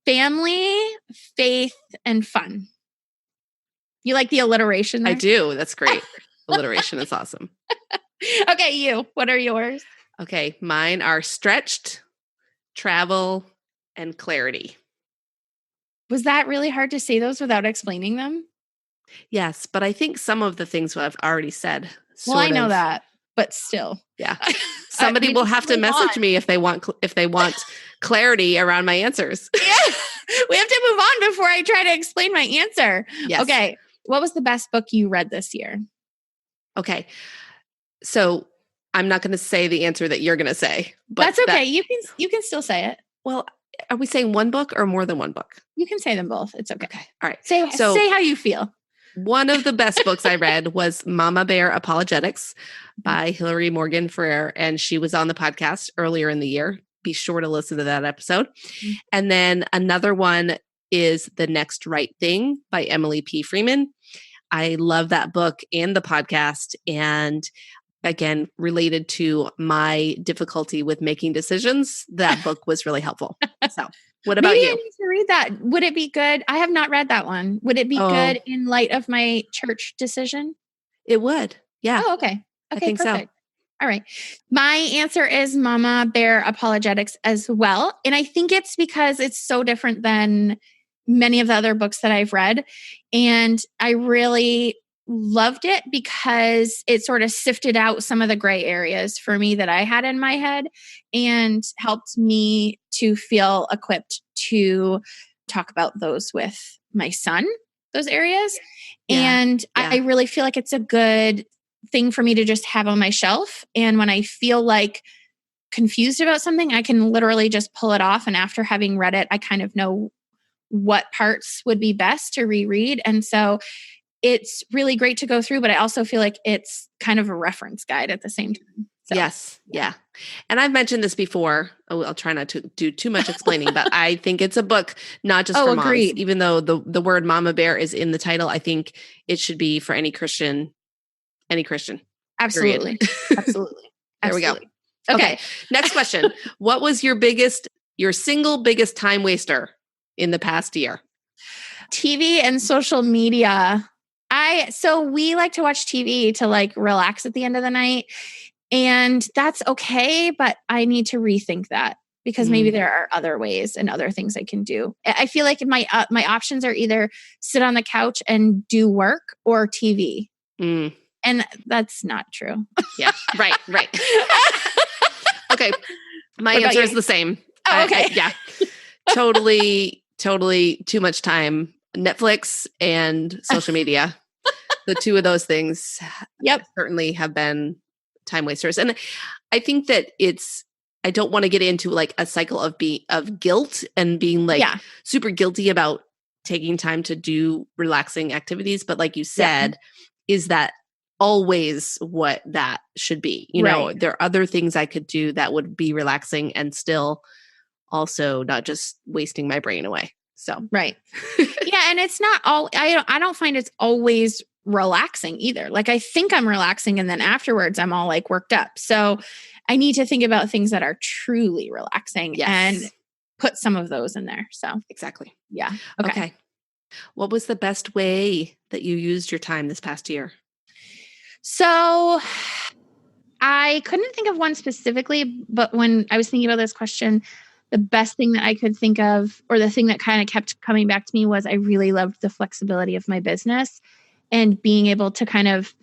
Family, faith, and fun. You like the alliteration there? I do. That's great. Alliteration is awesome. Okay. You. What are yours? Okay. Mine are stretched, travel, and clarity. Was that really hard to say those without explaining them? Yes, but I think some of the things I've already said. Well, I know that, but still. Yeah. Somebody will have to message me if they want clarity around my answers. Yeah. We have to move on before I try to explain my answer. Yes. Okay. What was the best book you read this year? Okay. So I'm not going to say the answer that you're going to say. But that's okay. You can still say it. Well, are we saying one book or more than one book? You can say them both. It's okay. All right. Say how you feel. One of the best books I read was Mama Bear Apologetics by Hillary Morgan Ferrer, and she was on the podcast earlier in the year. Be sure to listen to that episode. Mm-hmm. And then another one is The Next Right Thing by Emily P. Freeman. I love that book and the podcast, and again, related to my difficulty with making decisions, that book was really helpful. So What about Maybe you? I need to read that. Would it be good? I have not read that one. Would it be good in light of my church decision? It would. Yeah. Oh, okay. I think perfect. so. All right. My answer is Mama Bear Apologetics as well. And I think it's because it's so different than many of the other books that I've read. And I really loved it because it sort of sifted out some of the gray areas for me that I had in my head and helped me to feel equipped to talk about those with my son, those areas. Yeah. And I really feel like it's a good thing for me to just have on my shelf. And when I feel like confused about something, I can literally just pull it off. And after having read it, I kind of know what parts would be best to reread. And so it's really great to go through, but I also feel like it's kind of a reference guide at the same time. So, yes. Yeah. And I've mentioned this before. I'll try not to do too much explaining, but I think it's a book not just for moms. Agreed. Even though the word Mama Bear is in the title, I think it should be for any Christian. Absolutely. Absolutely. There we go. Okay. Next question. What was your single biggest time waster in the past year? TV and social media. So we like to watch TV to like relax at the end of the night. And that's okay, but I need to rethink that because maybe there are other ways and other things I can do. I feel like my options are either sit on the couch and do work or TV. And that's not true. Yeah. Right. Okay. My answer is the same. Oh, okay. Yeah. Totally too much time. Netflix and social media. The two of those things certainly have been time wasters. And I think that I don't want to get into like a cycle of guilt and being like super guilty about taking time to do relaxing activities. But like you said, is that always what that should be? You know, there are other things I could do that would be relaxing and still also not just wasting my brain away. So, right. Yeah. And it's not all, I don't find it's always relaxing either. Like I think I'm relaxing and then afterwards I'm all like worked up. So I need to think about things that are truly relaxing and put some of those in there. So exactly. Yeah. Okay. What was the best way that you used your time this past year? So I couldn't think of one specifically, but when I was thinking about this question, the best thing that I could think of, or the thing that kind of kept coming back to me, was I really loved the flexibility of my business and being able to kind of,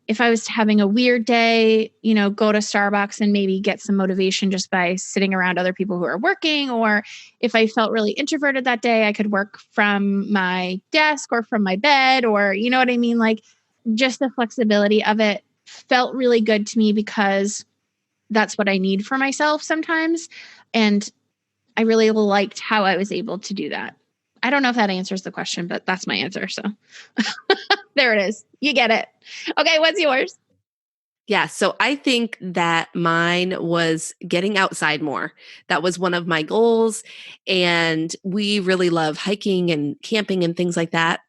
if I was having a weird day, you know, go to Starbucks and maybe get some motivation just by sitting around other people who are working. Or if I felt really introverted that day, I could work from my desk or from my bed, or, you know what I mean? Like just the flexibility of it felt really good to me because that's what I need for myself sometimes. And I really liked how I was able to do that. I don't know if that answers the question, but that's my answer. So there it is. You get it. Okay. What's yours? Yeah. So I think that mine was getting outside more. That was one of my goals. And we really love hiking and camping and things like that.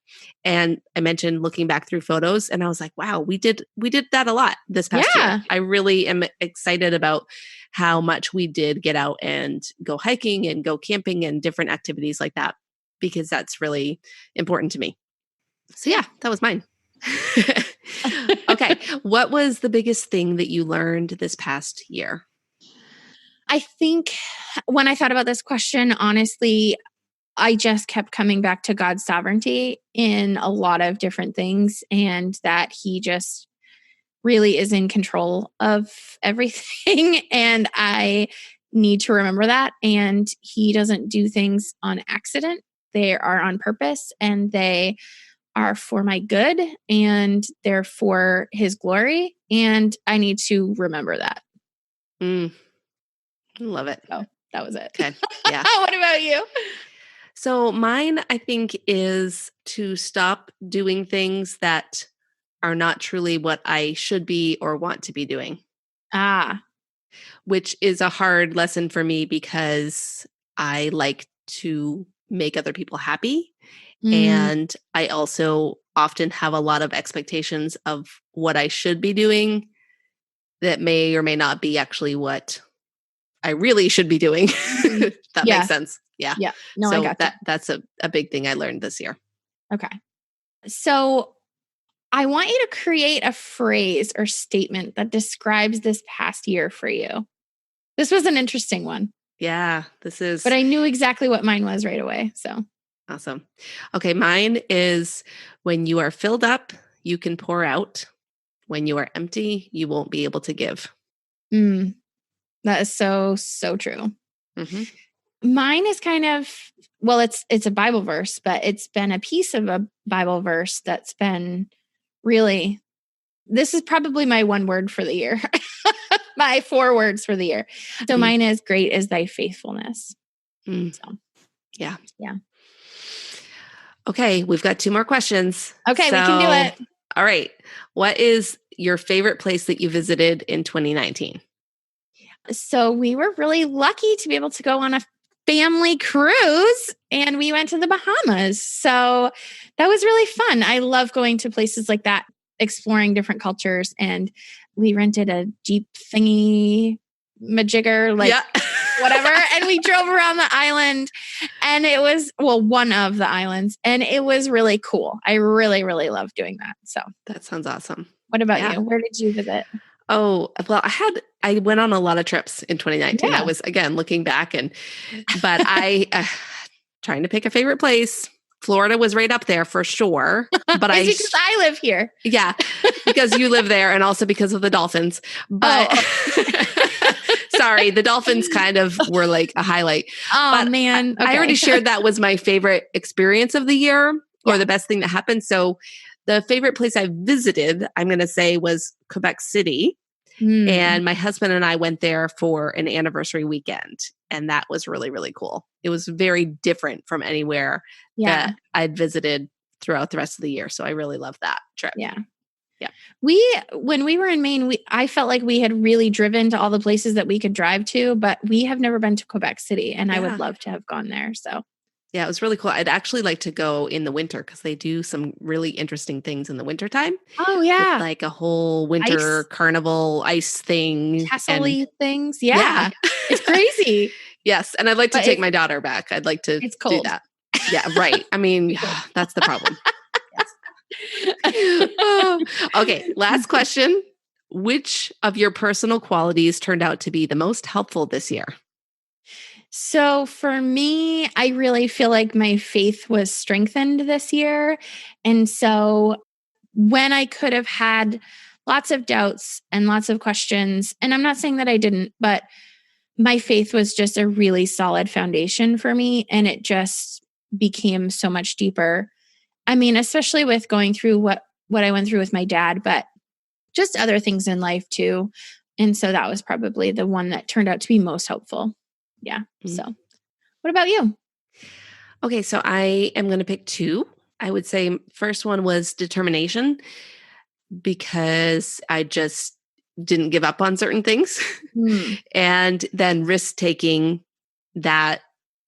And I mentioned looking back through photos and I was like, wow, we did that a lot this past year. I really am excited about how much we did get out and go hiking and go camping and different activities like that, because that's really important to me. So yeah, that was mine. Okay. What was the biggest thing that you learned this past year? I think when I thought about this question, honestly, I just kept coming back to God's sovereignty in a lot of different things, and that He just really is in control of everything. And I need to remember that. And He doesn't do things on accident. They are on purpose, and they are for my good, and they're for His glory. And I need to remember that. I love it. So that was it. Okay. Yeah. What about you? So mine, I think, is to stop doing things that are not truly what I should be or want to be doing. Which is a hard lesson for me because I like to make other people happy. And I also often have a lot of expectations of what I should be doing that may or may not be actually what I really should be doing. That makes sense. Yeah. Yeah. No, so I got that. That's a big thing I learned this year. Okay. So I want you to create a phrase or statement that describes this past year for you. This was an interesting one. Yeah, this is. But I knew exactly what mine was right away. So awesome. Okay, mine is when you are filled up, you can pour out. When you are empty, you won't be able to give. That is so true. Mm-hmm. Mine is kind of, well, it's a Bible verse, but it's been a piece of a Bible verse that's been really, this is probably my one word for the year. My 4 words for the year. So mine is great is thy faithfulness. So, yeah. Okay, we've got 2 more questions. Okay, we can do it. All right. What is your favorite place that you visited in 2019? So we were really lucky to be able to go on a family cruise, and we went to the Bahamas. So that was really fun. I love going to places like that, exploring different cultures. And we rented a Jeep thingy majigger, whatever. And we drove around the island, and it was, one of the islands, and it was really cool. I really, really loved doing that. So that sounds awesome. What about you? Where did you visit? Oh, well, I went on a lot of trips in 2019. Yeah. I was, again, looking back but I, trying to pick a favorite place. Florida was right up there for sure. But because I live here. Yeah, because you live there and also because of the dolphins. But sorry, the dolphins kind of were like a highlight. Oh, man. Okay. I already shared that was my favorite experience of the year or the best thing that happened. So the favorite place I visited, I'm going to say, was Quebec City. And my husband and I went there for an anniversary weekend. And that was really, really cool. It was very different from anywhere that I'd visited throughout the rest of the year. So I really loved that trip. Yeah. Yeah. When we were in Maine, I felt like we had really driven to all the places that we could drive to, but we have never been to Quebec City, and I would love to have gone there. So yeah, it was really cool. I'd actually like to go in the winter because they do some really interesting things in the wintertime. Oh, yeah. With like a whole winter carnival ice thing. Castle-y things. Yeah. It's crazy. Yes. And I'd like to take my daughter back. I'd like to do that. Yeah, right. I mean, that's the problem. Okay. Last question. Which of your personal qualities turned out to be the most helpful this year? So for me, I really feel like my faith was strengthened this year. And so when I could have had lots of doubts and lots of questions, and I'm not saying that I didn't, but my faith was just a really solid foundation for me. And it just became so much deeper. I mean, especially with going through what I went through with my dad, but just other things in life too. And so that was probably the one that turned out to be most helpful. Yeah. So what about you? Okay. So I am going to pick 2. I would say first one was determination, because I just didn't give up on certain things. And then risk taking, that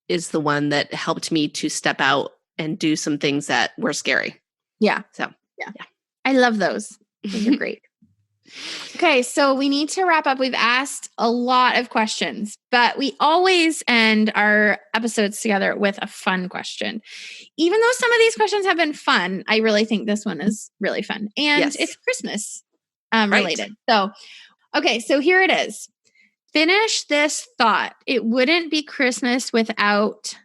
is the one that helped me to step out and do some things that were scary. Yeah. So yeah. I love those. Those are great. Okay, so we need to wrap up. We've asked a lot of questions, but we always end our episodes together with a fun question. Even though some of these questions have been fun, I really think this one is really fun. And it's Christmas related. So, okay, so here it is. Finish this thought. It wouldn't be Christmas without...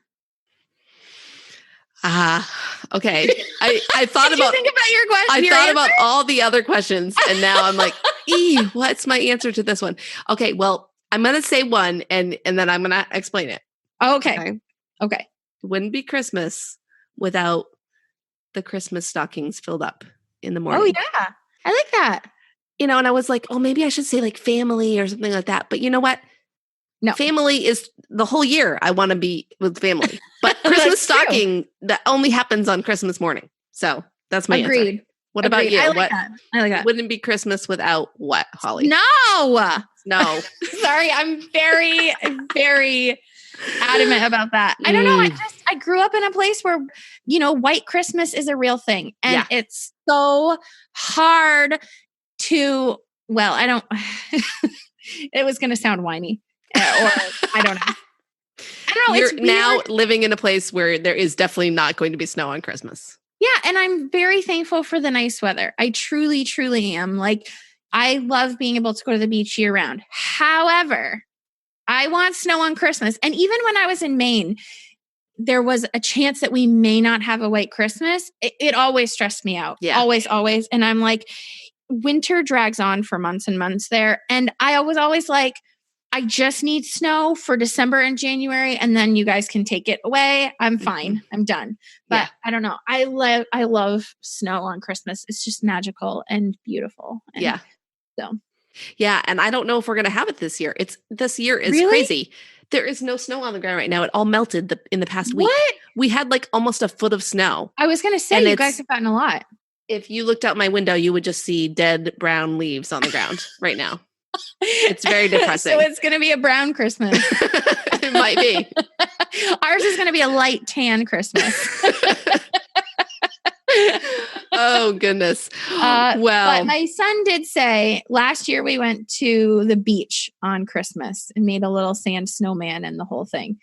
Okay. I thought about. Think about your question. I thought about all the other questions, and now I'm like, what's my answer to this one? Okay, well, I'm gonna say one, and then I'm gonna explain it. Okay. It wouldn't be Christmas without the Christmas stockings filled up in the morning. Oh yeah, I like that. And I was like, maybe I should say like family or something like that. But you know what? No. Family is the whole year. I want to be with family. But Christmas stocking, that only happens on Christmas morning. So that's my answer. What about you? I like that. Wouldn't be Christmas without what, Holly? No. Sorry, I'm very, very adamant about that. I don't know. I grew up in a place where, white Christmas is a real thing. And it's so hard to, it was going to sound whiny. Or I don't know. You're now living in a place where there is definitely not going to be snow on Christmas. Yeah. And I'm very thankful for the nice weather. I truly, truly am. Like, I love being able to go to the beach year round. However, I want snow on Christmas. And even when I was in Maine, there was a chance that we may not have a white Christmas. It always stressed me out. Yeah. Always, always. And I'm like, winter drags on for months and months there. And I was always like, I just need snow for December and January, and then you guys can take it away. I'm fine. I'm done. But I don't know. I love snow on Christmas. It's just magical and beautiful. And so. Yeah, and I don't know if we're going to have it this year. This year is Really? crazy. There is no snow on the ground right now. It all melted in the past week. What? We had like almost a foot of snow. I was going to say, you guys have gotten a lot. If you looked out my window, you would just see dead brown leaves on the ground right now. It's very depressing. So it's going to be a brown Christmas. It might be. Ours is going to be a light tan Christmas. Oh, goodness. Well, but my son did say last year we went to the beach on Christmas and made a little sand snowman and the whole thing.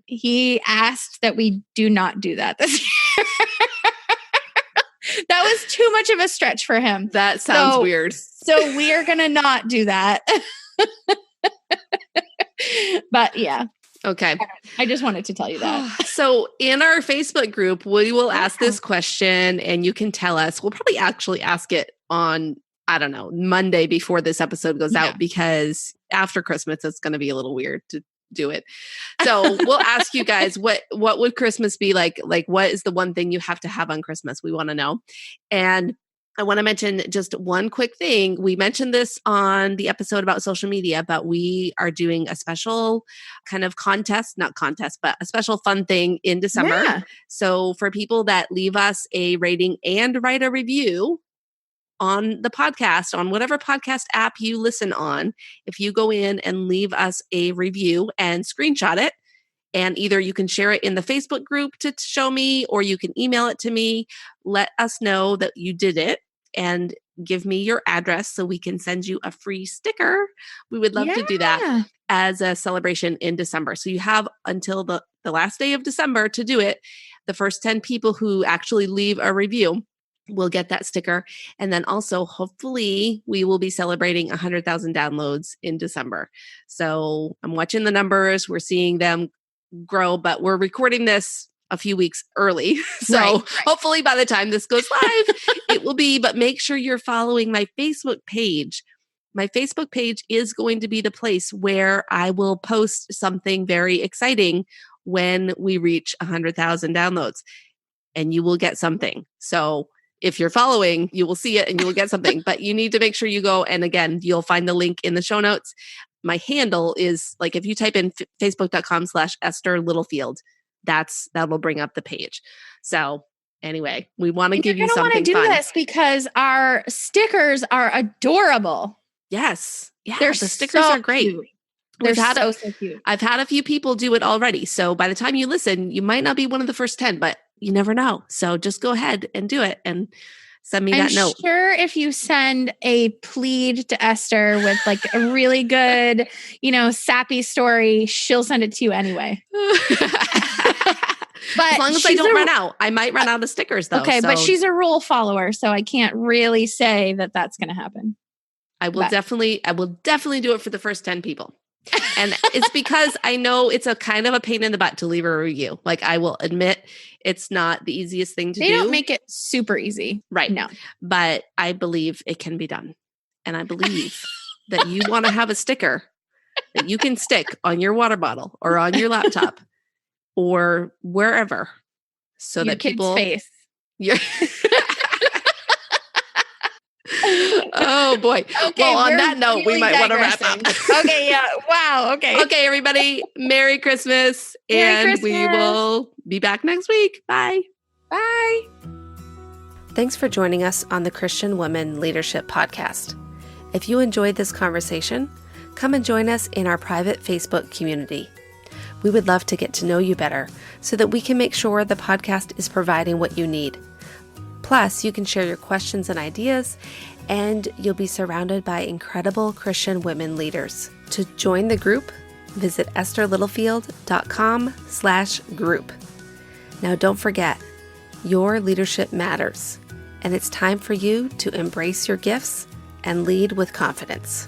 He asked that we do not do that this year. That was too much of a stretch for him. That sounds weird. So we are going to not do that. But yeah. Okay. I just wanted to tell you that. So in our Facebook group, we will ask this question and you can tell us. We'll probably actually ask it on, I don't know, Monday before this episode goes out, because after Christmas, it's going to be a little weird to do it. So we'll ask you guys, what would Christmas be like? Like, what is the one thing you have to have on Christmas? We want to know. And I want to mention just one quick thing. We mentioned this on the episode about social media, but we are doing a special kind of but a special fun thing in December. Yeah. So for people that leave us a rating and write a review on the podcast, on whatever podcast app you listen on, if you go in and leave us a review and screenshot it, and either you can share it in the Facebook group to show me, or you can email it to me, let us know that you did it and give me your address so we can send you a free sticker. We would love to do that as a celebration in December. So you have until the last day of December to do it. The first 10 people who actually leave a review will get that sticker. And then also, hopefully, we will be celebrating 100,000 downloads in December. So I'm watching the numbers. We're seeing them grow, but we're recording this a few weeks early. So hopefully by the time this goes live, it will be, but make sure you're following my Facebook page. My Facebook page is going to be the place where I will post something very exciting when we reach 100,000 downloads, and you will get something. So if you're following, you will see it and you will get something, but you need to make sure you go. And again, you'll find the link in the show notes. My handle is like, if you type in facebook.com/Esther Littlefield, that'll bring up the page. So anyway, we want to give you something fun. You're going to want to do this because our stickers are adorable. Yes. Yeah. The stickers are great. Cute. They're so cute. I've had a few people do it already. So by the time you listen, you might not be one of the first 10, but you never know. So just go ahead and do it and send me that note. I'm sure if you send a plead to Esther with like a really good, sappy story, she'll send it to you anyway. But as long as I don't run out. I might run out of stickers though. Okay, but she's a rule follower, so I can't really say that that's going to happen. I will definitely do it for the first 10 people. And it's because I know it's a kind of a pain in the butt to leave a review. Like, I will admit it's not the easiest thing to do. They don't make it super easy. Right. No. But I believe it can be done. And I believe that you want to have a sticker that you can stick on your water bottle or on your laptop or wherever, so your that people face. Oh boy. Okay, well, on that note, we might want to wrap up. Okay, yeah. Wow. Okay. Okay, everybody. Merry Christmas. We will be back next week. Bye. Bye. Thanks for joining us on the Christian Women Leadership Podcast. If you enjoyed this conversation, come and join us in our private Facebook community. We would love to get to know you better so that we can make sure the podcast is providing what you need. Plus, you can share your questions and ideas, and you'll be surrounded by incredible Christian women leaders. To join the group, visit estherlittlefield.com/group. Now don't forget, your leadership matters, and it's time for you to embrace your gifts and lead with confidence.